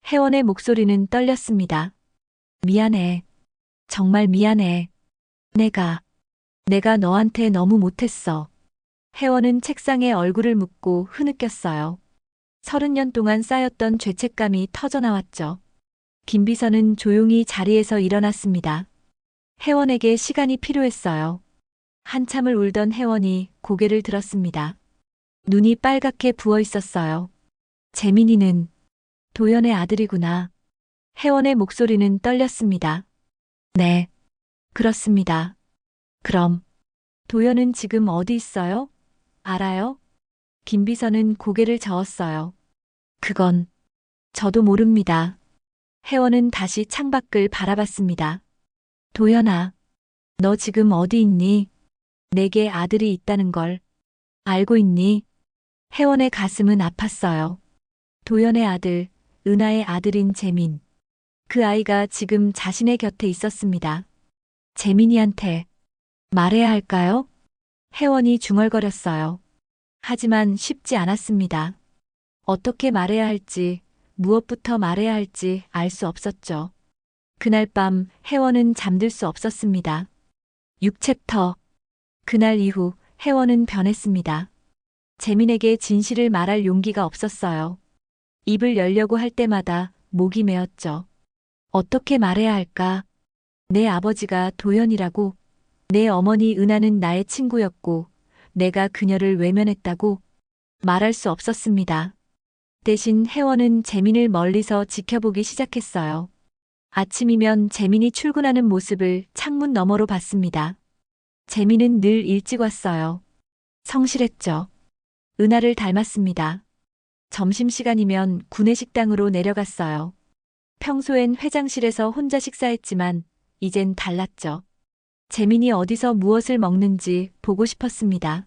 혜원의 목소리는 떨렸습니다. 미안해. 정말 미안해. 내가 너한테 너무 못했어. 혜원은 책상에 얼굴을 묻고 흐느꼈어요. 30년 동안 쌓였던 죄책감이 터져나왔죠. 김비서는 조용히 자리에서 일어났습니다. 혜원에게 시간이 필요했어요. 한참을 울던 혜원이 고개를 들었습니다. 눈이 빨갛게 부어 있었어요. 재민이는 도연의 아들이구나. 혜원의 목소리는 떨렸습니다. 네, 그렇습니다. 그럼 도연은 지금 어디 있어요? 알아요? 김비서는 고개를 저었어요. 그건 저도 모릅니다. 혜원은 다시 창밖을 바라봤습니다. 도연아, 너 지금 어디 있니? 내게 아들이 있다는 걸 알고 있니? 혜원의 가슴은 아팠어요. 도연의 아들, 은하의 아들인 재민. 그 아이가 지금 자신의 곁에 있었습니다. 재민이한테 말해야 할까요? 혜원이 중얼거렸어요. 하지만 쉽지 않았습니다. 어떻게 말해야 할지, 무엇부터 말해야 할지 알 수 없었죠. 그날 밤 혜원은 잠들 수 없었습니다. 6챕터. 그날 이후 혜원은 변했습니다. 재민에게 진실을 말할 용기가 없었어요. 입을 열려고 할 때마다 목이 메었죠. 어떻게 말해야 할까? 내 아버지가 도연이라고, 내 어머니 은하는 나의 친구였고, 내가 그녀를 외면했다고 말할 수 없었습니다. 대신 혜원은 재민을 멀리서 지켜보기 시작했어요. 아침이면 재민이 출근하는 모습을 창문 너머로 봤습니다. 재민은 늘 일찍 왔어요. 성실했죠. 은하를 닮았습니다. 점심시간이면 구내식당으로 내려갔어요. 평소엔 회장실에서 혼자 식사했지만 이젠 달랐죠. 재민이 어디서 무엇을 먹는지 보고 싶었습니다.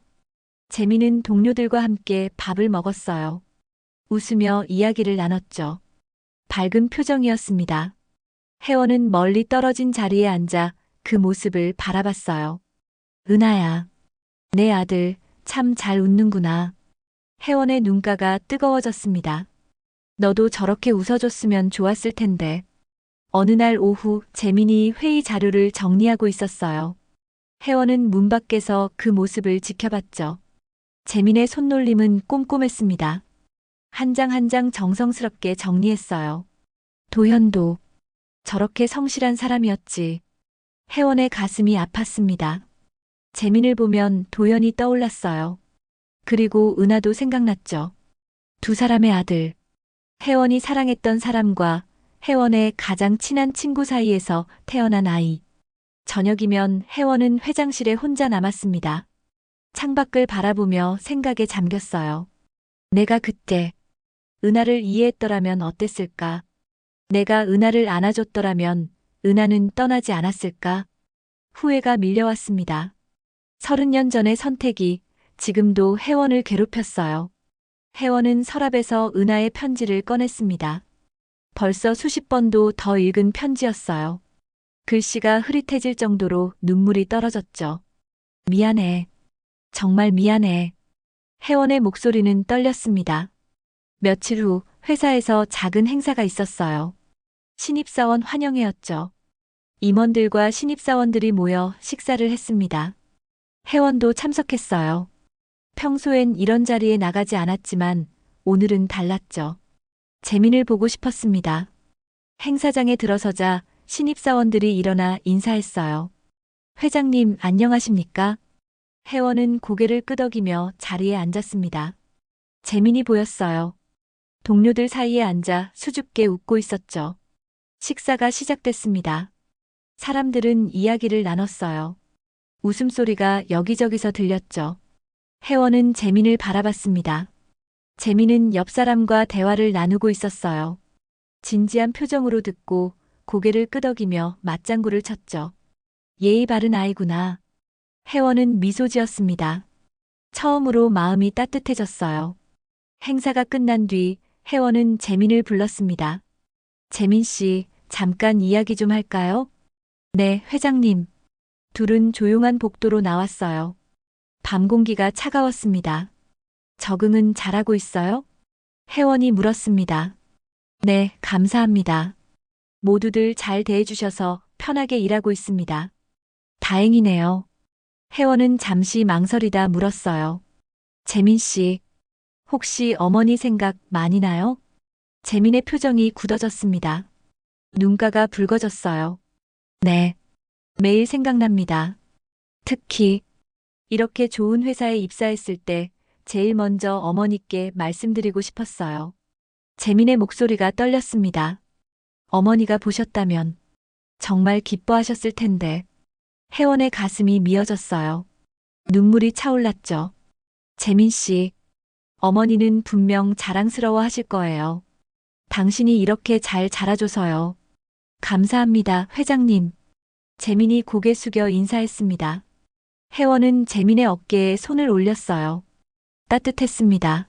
재민은 동료들과 함께 밥을 먹었어요. 웃으며 이야기를 나눴죠. 밝은 표정이었습니다. 혜원은 멀리 떨어진 자리에 앉아 그 모습을 바라봤어요. 은하야, 내 아들 참 잘 웃는구나. 혜원의 눈가가 뜨거워졌습니다. 너도 저렇게 웃어줬으면 좋았을 텐데. 어느 날 오후 재민이 회의 자료를 정리하고 있었어요. 혜원은 문 밖에서 그 모습을 지켜봤죠. 재민의 손놀림은 꼼꼼했습니다. 한 장 한 장 정성스럽게 정리했어요. 도현도 저렇게 성실한 사람이었지. 혜원의 가슴이 아팠습니다. 재민을 보면 도연이 떠올랐어요. 그리고 은하도 생각났죠. 두 사람의 아들. 혜원이 사랑했던 사람과 혜원의 가장 친한 친구 사이에서 태어난 아이. 저녁이면 혜원은 회장실에 혼자 남았습니다. 창밖을 바라보며 생각에 잠겼어요. 내가 그때 은하를 이해했더라면 어땠을까? 내가 은하를 안아줬더라면 은하는 떠나지 않았을까? 후회가 밀려왔습니다. 30년 전의 선택이 지금도 혜원을 괴롭혔어요. 혜원은 서랍에서 은하의 편지를 꺼냈습니다. 벌써 수십 번도 더 읽은 편지였어요. 글씨가 흐릿해질 정도로 눈물이 떨어졌죠. 미안해. 정말 미안해. 혜원의 목소리는 떨렸습니다. 며칠 후 회사에서 작은 행사가 있었어요. 신입사원 환영회였죠. 임원들과 신입사원들이 모여 식사를 했습니다. 혜원도 참석했어요. 평소엔 이런 자리에 나가지 않았지만 오늘은 달랐죠. 재민을 보고 싶었습니다. 행사장에 들어서자 신입사원들이 일어나 인사했어요. 회장님 안녕하십니까? 혜원은 고개를 끄덕이며 자리에 앉았습니다. 재민이 보였어요. 동료들 사이에 앉아 수줍게 웃고 있었죠. 식사가 시작됐습니다. 사람들은 이야기를 나눴어요. 웃음소리가 여기저기서 들렸죠. 혜원은 재민을 바라봤습니다. 재민은 옆 사람과 대화를 나누고 있었어요. 진지한 표정으로 듣고 고개를 끄덕이며 맞장구를 쳤죠. 예의 바른 아이구나. 혜원은 미소 지었습니다. 처음으로 마음이 따뜻해졌어요. 행사가 끝난 뒤 혜원은 재민을 불렀습니다. 재민 씨, 잠깐 이야기 좀 할까요? 네, 회장님. 둘은 조용한 복도로 나왔어요. 밤 공기가 차가웠습니다. 적응은 잘하고 있어요? 혜원이 물었습니다. 네, 감사합니다. 모두들 잘 대해주셔서 편하게 일하고 있습니다. 다행이네요. 혜원은 잠시 망설이다 물었어요. 재민 씨, 혹시 어머니 생각 많이 나요? 재민의 표정이 굳어졌습니다. 눈가가 붉어졌어요. 네, 매일 생각납니다. 특히 이렇게 좋은 회사에 입사했을 때 제일 먼저 어머니께 말씀드리고 싶었어요. 재민의 목소리가 떨렸습니다. 어머니가 보셨다면 정말 기뻐하셨을 텐데. 혜원의 가슴이 미어졌어요. 눈물이 차올랐죠. 재민 씨, 어머니는 분명 자랑스러워 하실 거예요. 당신이 이렇게 잘 자라줘서요. 감사합니다, 회장님. 재민이 고개 숙여 인사했습니다. 혜원은 재민의 어깨에 손을 올렸어요. 따뜻했습니다.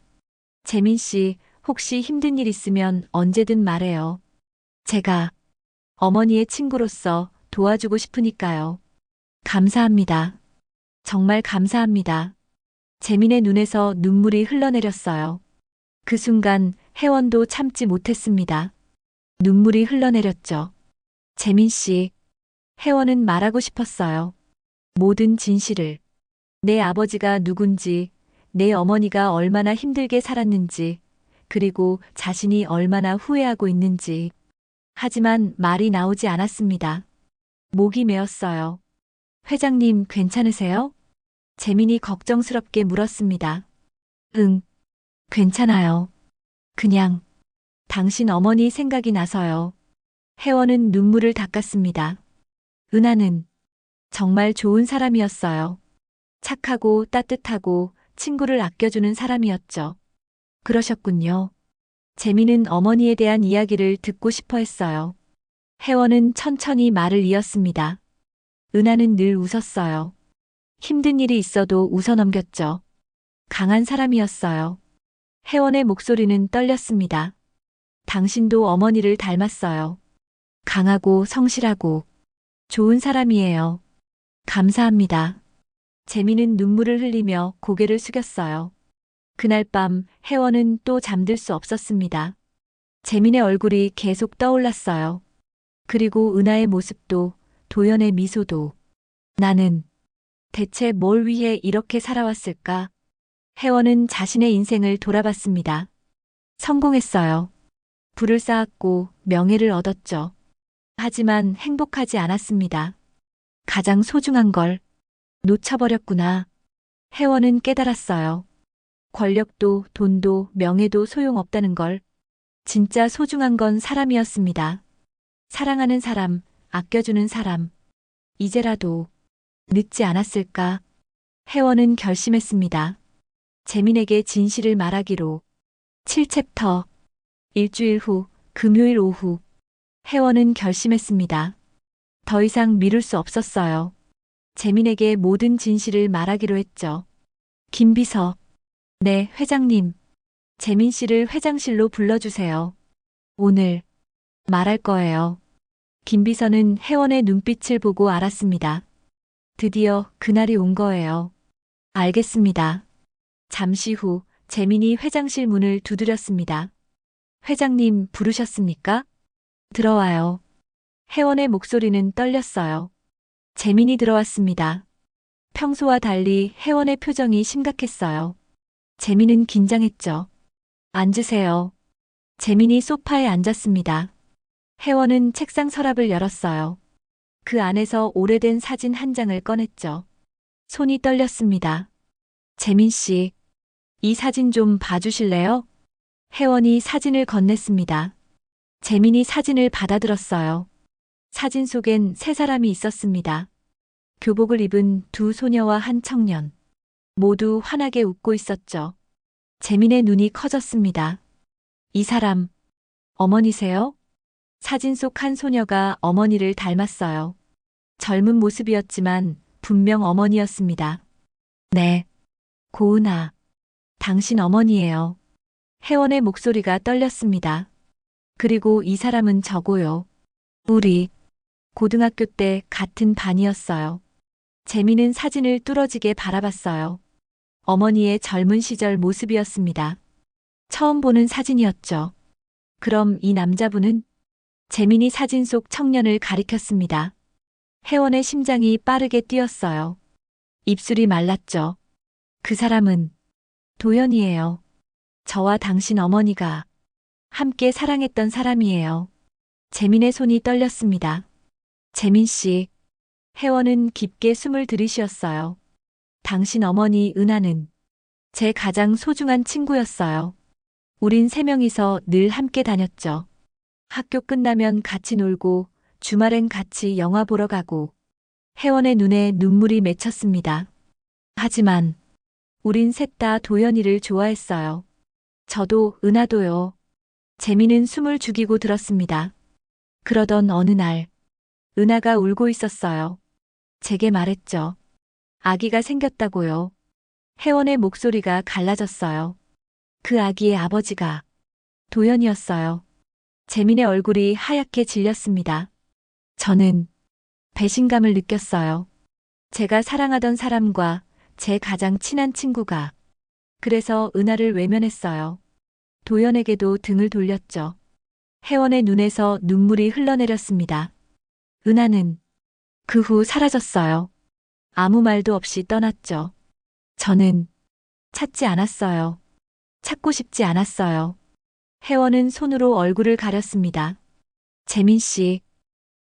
재민 씨, 혹시 힘든 일 있으면 언제든 말해요. 제가 어머니의 친구로서 도와주고 싶으니까요. 감사합니다. 정말 감사합니다. 재민의 눈에서 눈물이 흘러내렸어요. 그 순간 혜원도 참지 못했습니다. 눈물이 흘러내렸죠. 재민 씨, 혜원은 말하고 싶었어요. 모든 진실을. 내 아버지가 누군지, 내 어머니가 얼마나 힘들게 살았는지, 그리고 자신이 얼마나 후회하고 있는지. 하지만 말이 나오지 않았습니다. 목이 메었어요. 회장님 괜찮으세요? 재민이 걱정스럽게 물었습니다. 응, 괜찮아요. 그냥 당신 어머니 생각이 나서요. 혜원은 눈물을 닦았습니다. 은하는 정말 좋은 사람이었어요. 착하고 따뜻하고 친구를 아껴주는 사람이었죠. 그러셨군요. 재민은 어머니에 대한 이야기를 듣고 싶어 했어요. 혜원은 천천히 말을 이었습니다. 은하는 늘 웃었어요. 힘든 일이 있어도 웃어넘겼죠. 강한 사람이었어요. 혜원의 목소리는 떨렸습니다. 당신도 어머니를 닮았어요. 강하고 성실하고 좋은 사람이에요. 감사합니다. 재민은 눈물을 흘리며 고개를 숙였어요. 그날 밤 혜원은 또 잠들 수 없었습니다. 재민의 얼굴이 계속 떠올랐어요. 그리고 은하의 모습도, 도연의 미소도. 나는 대체 뭘 위해 이렇게 살아왔을까? 혜원은 자신의 인생을 돌아봤습니다. 성공했어요. 부를 쌓았고 명예를 얻었죠. 하지만 행복하지 않았습니다. 가장 소중한 걸 놓쳐버렸구나. 혜원은 깨달았어요. 권력도 돈도 명예도 소용없다는 걸. 진짜 소중한 건 사람이었습니다. 사랑하는 사람, 아껴주는 사람. 이제라도 늦지 않았을까? 혜원은 결심했습니다. 재민에게 진실을 말하기로. 7챕터. 일주일 후, 금요일 오후. 혜원은 결심했습니다. 더 이상 미룰 수 없었어요. 재민에게 모든 진실을 말하기로 했죠. 김비서. 네, 회장님. 재민 씨를 회장실로 불러주세요. 오늘 말할 거예요. 김비서는 혜원의 눈빛을 보고 알았습니다. 드디어 그날이 온 거예요. 알겠습니다. 잠시 후 재민이 회장실 문을 두드렸습니다. 회장님 부르셨습니까? 들어와요. 혜원의 목소리는 떨렸어요. 재민이 들어왔습니다. 평소와 달리 혜원의 표정이 심각했어요. 재민은 긴장했죠. 앉으세요. 재민이 소파에 앉았습니다. 혜원은 책상 서랍을 열었어요. 그 안에서 오래된 사진 한 장을 꺼냈죠. 손이 떨렸습니다. 재민 씨, 이 사진 좀 봐주실래요? 혜원이 사진을 건넸습니다. 재민이 사진을 받아들었어요. 사진 속엔 세 사람이 있었습니다. 교복을 입은 두 소녀와 한 청년. 모두 환하게 웃고 있었죠. 재민의 눈이 커졌습니다. 이 사람, 어머니세요? 사진 속 한 소녀가 어머니를 닮았어요. 젊은 모습이었지만 분명 어머니였습니다. 네, 고은아, 당신 어머니예요. 혜원의 목소리가 떨렸습니다. 그리고 이 사람은 저고요. 우리 고등학교 때 같은 반이었어요. 재미는 사진을 뚫어지게 바라봤어요. 어머니의 젊은 시절 모습이었습니다. 처음 보는 사진이었죠. 그럼 이 남자분은? 재민이 사진 속 청년을 가리켰습니다. 혜원의 심장이 빠르게 뛰었어요. 입술이 말랐죠. 그 사람은 도연이에요. 저와 당신 어머니가 함께 사랑했던 사람이에요. 재민의 손이 떨렸습니다. 재민 씨, 혜원은 깊게 숨을 들이쉬었어요. 당신 어머니 은하는 제 가장 소중한 친구였어요. 우린 세 명이서 늘 함께 다녔죠. 학교 끝나면 같이 놀고 주말엔 같이 영화 보러 가고 혜원의 눈에 눈물이 맺혔습니다. 하지만 우린 셋 다 도연이를 좋아했어요. 저도 은하도요. 재미는 숨을 죽이고 들었습니다. 그러던 어느 날 은하가 울고 있었어요. 제게 말했죠. 아기가 생겼다고요. 혜원의 목소리가 갈라졌어요. 그 아기의 아버지가 도연이었어요. 재민의 얼굴이 하얗게 질렸습니다. 저는 배신감을 느꼈어요. 제가 사랑하던 사람과 제 가장 친한 친구가 그래서 은하를 외면했어요. 도연에게도 등을 돌렸죠. 혜원의 눈에서 눈물이 흘러내렸습니다. 은하는 그 후 사라졌어요. 아무 말도 없이 떠났죠. 저는 찾지 않았어요. 찾고 싶지 않았어요. 혜원은 손으로 얼굴을 가렸습니다. 재민 씨,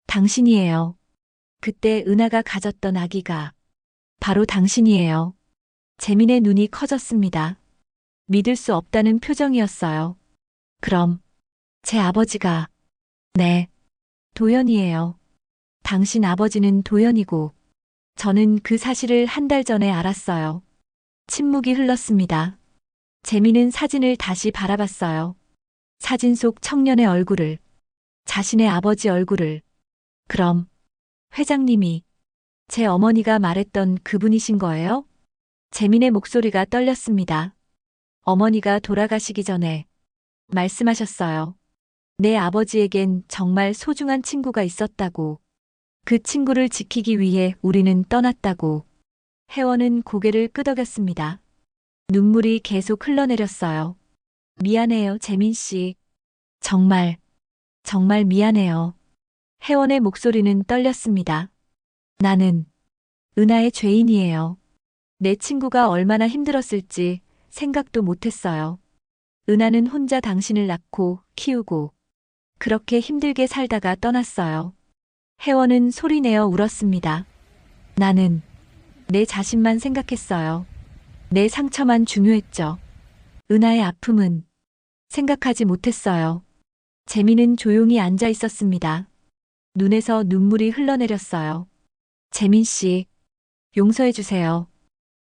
당신이에요. 그때 은하가 가졌던 아기가 바로 당신이에요. 재민의 눈이 커졌습니다. 믿을 수 없다는 표정이었어요. 그럼 제 아버지가 네, 도연이에요. 당신 아버지는 도연이고 저는 그 사실을 한 달 전에 알았어요. 침묵이 흘렀습니다. 재민은 사진을 다시 바라봤어요. 사진 속 청년의 얼굴을, 자신의 아버지 얼굴을. 그럼 회장님이 제 어머니가 말했던 그분이신 거예요? 재민의 목소리가 떨렸습니다. 어머니가 돌아가시기 전에 말씀하셨어요. 내 아버지에겐 정말 소중한 친구가 있었다고. 그 친구를 지키기 위해 우리는 떠났다고. 혜원은 고개를 끄덕였습니다. 눈물이 계속 흘러내렸어요. 미안해요, 재민 씨. 정말, 정말 미안해요. 혜원의 목소리는 떨렸습니다. 나는 은하의 죄인이에요. 내 친구가 얼마나 힘들었을지 생각도 못했어요. 은하는 혼자 당신을 낳고 키우고 그렇게 힘들게 살다가 떠났어요. 혜원은 소리내어 울었습니다. 나는 내 자신만 생각했어요. 내 상처만 중요했죠. 은하의 아픔은 생각하지 못했어요. 재민은 조용히 앉아 있었습니다. 눈에서 눈물이 흘러내렸어요. 재민 씨, 용서해 주세요.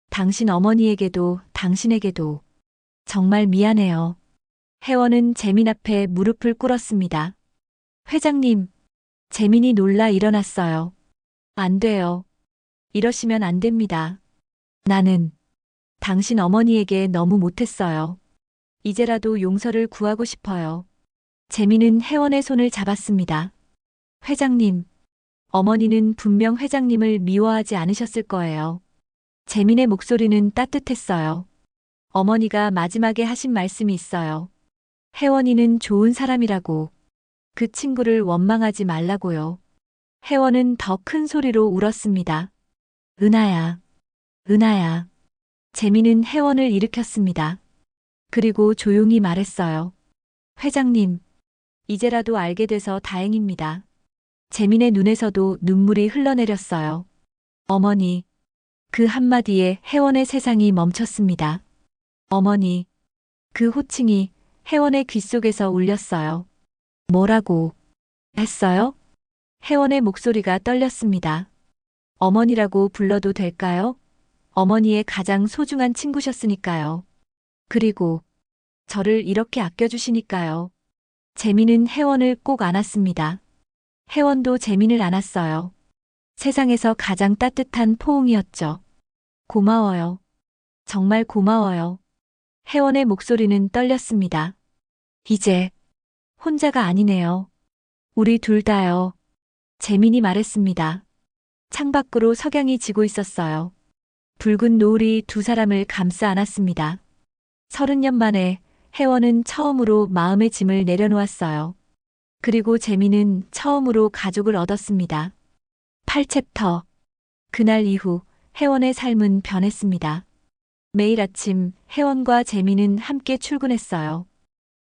당신 어머니에게도 당신에게도 정말 미안해요. 혜원은 재민 앞에 무릎을 꿇었습니다. 회장님, 재민이 놀라 일어났어요. 안 돼요. 이러시면 안 됩니다. 나는 당신 어머니에게 너무 못했어요. 이제라도 용서를 구하고 싶어요. 재민은 혜원의 손을 잡았습니다. 회장님, 어머니는 분명 회장님을 미워하지 않으셨을 거예요. 재민의 목소리는 따뜻했어요. 어머니가 마지막에 하신 말씀이 있어요. 혜원이는 좋은 사람이라고. 그 친구를 원망하지 말라고요. 혜원은 더 큰 소리로 울었습니다. 은하야, 은하야. 재민은 혜원을 일으켰습니다. 그리고 조용히 말했어요. 회장님, 이제라도 알게 돼서 다행입니다. 재민의 눈에서도 눈물이 흘러내렸어요. 어머니, 그 한마디에 혜원의 세상이 멈췄습니다. 어머니, 그 호칭이 혜원의 귓속에서 울렸어요. 뭐라고 했어요? 혜원의 목소리가 떨렸습니다. 어머니라고 불러도 될까요? 어머니의 가장 소중한 친구셨으니까요. 그리고 저를 이렇게 아껴주시니까요. 재민은 혜원을 꼭 안았습니다. 혜원도 재민을 안았어요. 세상에서 가장 따뜻한 포옹이었죠. 고마워요. 정말 고마워요. 혜원의 목소리는 떨렸습니다. 이제 혼자가 아니네요. 우리 둘 다요. 재민이 말했습니다. 창밖으로 석양이 지고 있었어요. 붉은 노을이 두 사람을 감싸 안았습니다. 30년 만에 혜원은 처음으로 마음의 짐을 내려놓았어요. 그리고 재민은 처음으로 가족을 얻었습니다. 8챕터. 그날 이후 혜원의 삶은 변했습니다. 매일 아침 혜원과 재민은 함께 출근했어요.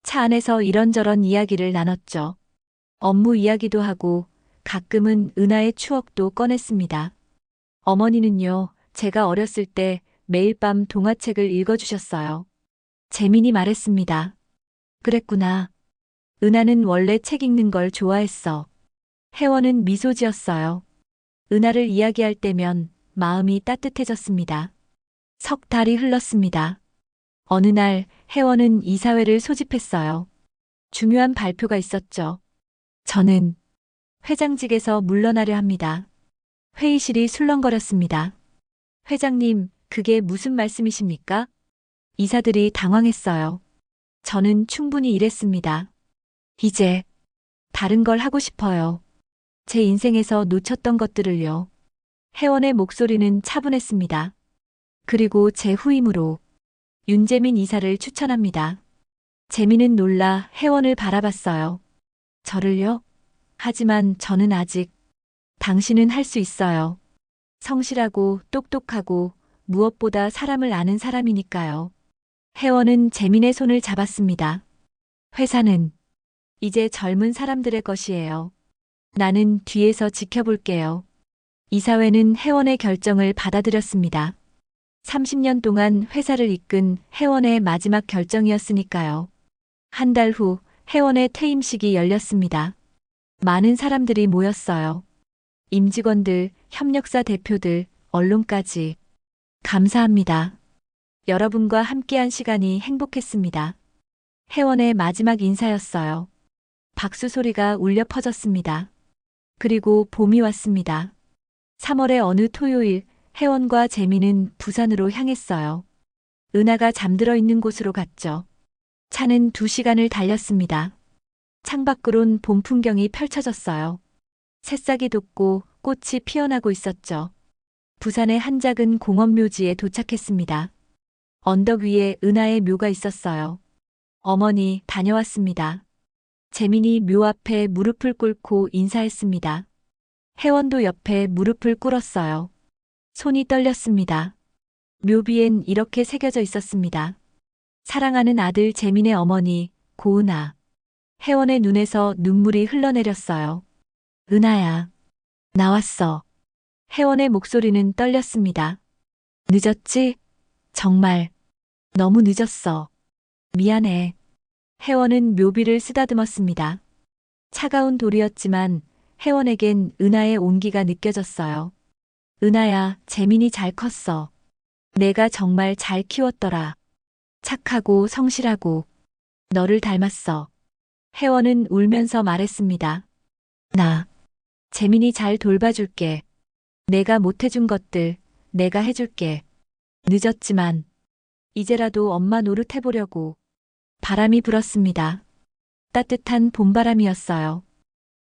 차 안에서 이런저런 이야기를 나눴죠. 업무 이야기도 하고 가끔은 은하의 추억도 꺼냈습니다. 어머니는요, 제가 어렸을 때 매일 밤 동화책을 읽어주셨어요. 재민이 말했습니다. 그랬구나. 은하는 원래 책 읽는 걸 좋아했어. 혜원은 미소 지었어요. 은하를 이야기할 때면 마음이 따뜻해졌습니다. 석 달이 흘렀습니다. 어느 날 혜원은 이사회를 소집했어요. 중요한 발표가 있었죠. 저는 회장직에서 물러나려 합니다. 회의실이 술렁거렸습니다. 회장님, 그게 무슨 말씀이십니까? 이사들이 당황했어요. 저는 충분히 일했습니다. 이제 다른 걸 하고 싶어요. 제 인생에서 놓쳤던 것들을요. 혜원의 목소리는 차분했습니다. 그리고 제 후임으로 윤재민 이사를 추천합니다. 재민은 놀라 혜원을 바라봤어요. 저를요? 하지만 저는 아직 당신은 할 수 있어요. 성실하고 똑똑하고 무엇보다 사람을 아는 사람이니까요. 혜원은 재민의 손을 잡았습니다. 회사는 이제 젊은 사람들의 것이에요. 나는 뒤에서 지켜볼게요. 이사회는 혜원의 결정을 받아들였습니다. 30년 동안 회사를 이끈 혜원의 마지막 결정이었으니까요. 한 달 후 혜원의 퇴임식이 열렸습니다. 많은 사람들이 모였어요. 임직원들, 협력사 대표들, 언론까지. 감사합니다. 여러분과 함께한 시간이 행복했습니다. 혜원의 마지막 인사였어요. 박수 소리가 울려 퍼졌습니다. 그리고 봄이 왔습니다. 3월의 어느 토요일, 혜원과 재민은 부산으로 향했어요. 은하가 잠들어 있는 곳으로 갔죠. 차는 2시간을 달렸습니다. 창밖으론 봄 풍경이 펼쳐졌어요. 새싹이 돋고 꽃이 피어나고 있었죠. 부산의 한 작은 공원 묘지에 도착했습니다. 언덕 위에 은하의 묘가 있었어요. 어머니, 다녀왔습니다. 재민이 묘 앞에 무릎을 꿇고 인사했습니다. 혜원도 옆에 무릎을 꿇었어요. 손이 떨렸습니다. 묘비엔 이렇게 새겨져 있었습니다. 사랑하는 아들 재민의 어머니, 고은아. 혜원의 눈에서 눈물이 흘러내렸어요. 은하야, 나왔어. 혜원의 목소리는 떨렸습니다. 늦었지? 정말 너무 늦었어. 미안해. 혜원은 묘비를 쓰다듬었습니다. 차가운 돌이었지만 혜원에겐 은하의 온기가 느껴졌어요. 은하야, 재민이 잘 컸어. 내가 정말 잘 키웠더라. 착하고 성실하고 너를 닮았어. 혜원은 울면서 말했습니다. 나 재민이 잘 돌봐줄게. 내가 못해준 것들 내가 해줄게. 늦었지만 이제라도 엄마 노릇해보려고. 바람이 불었습니다. 따뜻한 봄바람이었어요.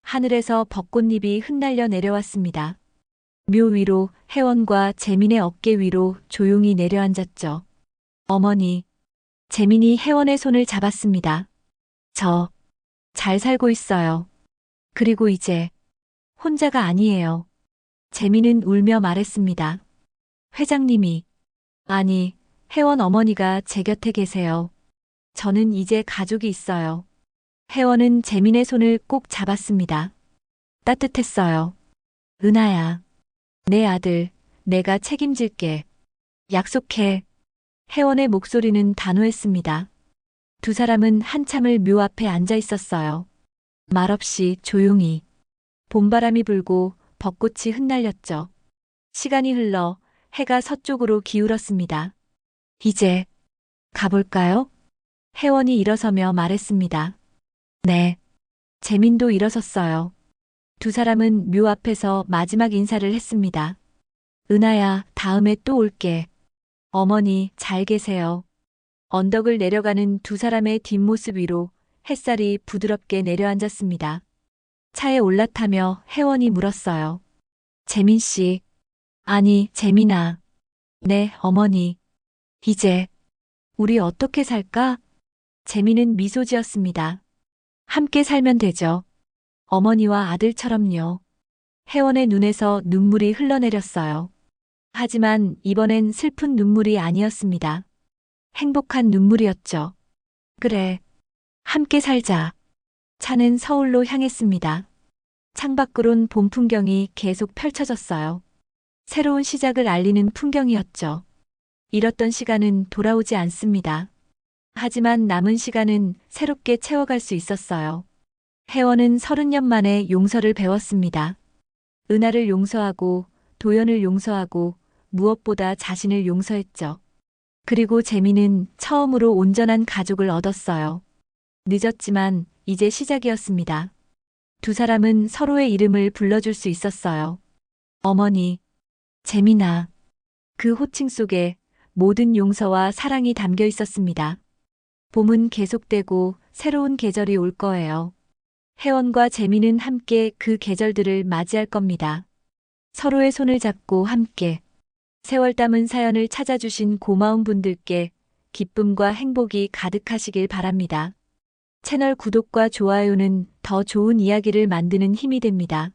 하늘에서 벚꽃잎이 흩날려 내려왔습니다. 묘 위로 혜원과 재민의 어깨 위로 조용히 내려앉았죠. 어머니, 재민이 혜원의 손을 잡았습니다. 저, 잘 살고 있어요. 그리고 이제, 혼자가 아니에요. 재민은 울며 말했습니다. 회장님이, 아니, 혜원 어머니가 제 곁에 계세요. 저는 이제 가족이 있어요. 혜원은 재민의 손을 꼭 잡았습니다. 따뜻했어요. 은하야, 내 아들, 내가 책임질게. 약속해. 혜원의 목소리는 단호했습니다. 두 사람은 한참을 묘 앞에 앉아 있었어요. 말없이 조용히. 봄바람이 불고 벚꽃이 흩날렸죠. 시간이 흘러 해가 서쪽으로 기울었습니다. 이제 가볼까요? 혜원이 일어서며 말했습니다. 네. 재민도 일어섰어요. 두 사람은 묘 앞에서 마지막 인사를 했습니다. 은하야, 다음에 또 올게. 어머니, 잘 계세요. 언덕을 내려가는 두 사람의 뒷모습 위로 햇살이 부드럽게 내려앉았습니다. 차에 올라타며 혜원이 물었어요. 재민 씨. 아니, 재민아. 네, 어머니. 이제 우리 어떻게 살까? 재민은 미소 지었습니다. 함께 살면 되죠. 어머니와 아들처럼요. 혜원의 눈에서 눈물이 흘러내렸어요. 하지만 이번엔 슬픈 눈물이 아니었습니다. 행복한 눈물이었죠. 그래. 함께 살자. 차는 서울로 향했습니다. 창밖으론 봄 풍경이 계속 펼쳐졌어요. 새로운 시작을 알리는 풍경이었죠. 잃었던 시간은 돌아오지 않습니다. 하지만 남은 시간은 새롭게 채워갈 수 있었어요. 혜원은 30년 만에 용서를 배웠습니다. 은하를 용서하고 도연을 용서하고 무엇보다 자신을 용서했죠. 그리고 재민은 처음으로 온전한 가족을 얻었어요. 늦었지만 이제 시작이었습니다. 두 사람은 서로의 이름을 불러줄 수 있었어요. 어머니, 재민아. 그 호칭 속에 모든 용서와 사랑이 담겨 있었습니다. 봄은 계속되고 새로운 계절이 올 거예요. 혜원과 재민은 함께 그 계절들을 맞이할 겁니다. 서로의 손을 잡고 함께. 세월 담은 사연을 찾아주신 고마운 분들께 기쁨과 행복이 가득하시길 바랍니다. 채널 구독과 좋아요는 더 좋은 이야기를 만드는 힘이 됩니다.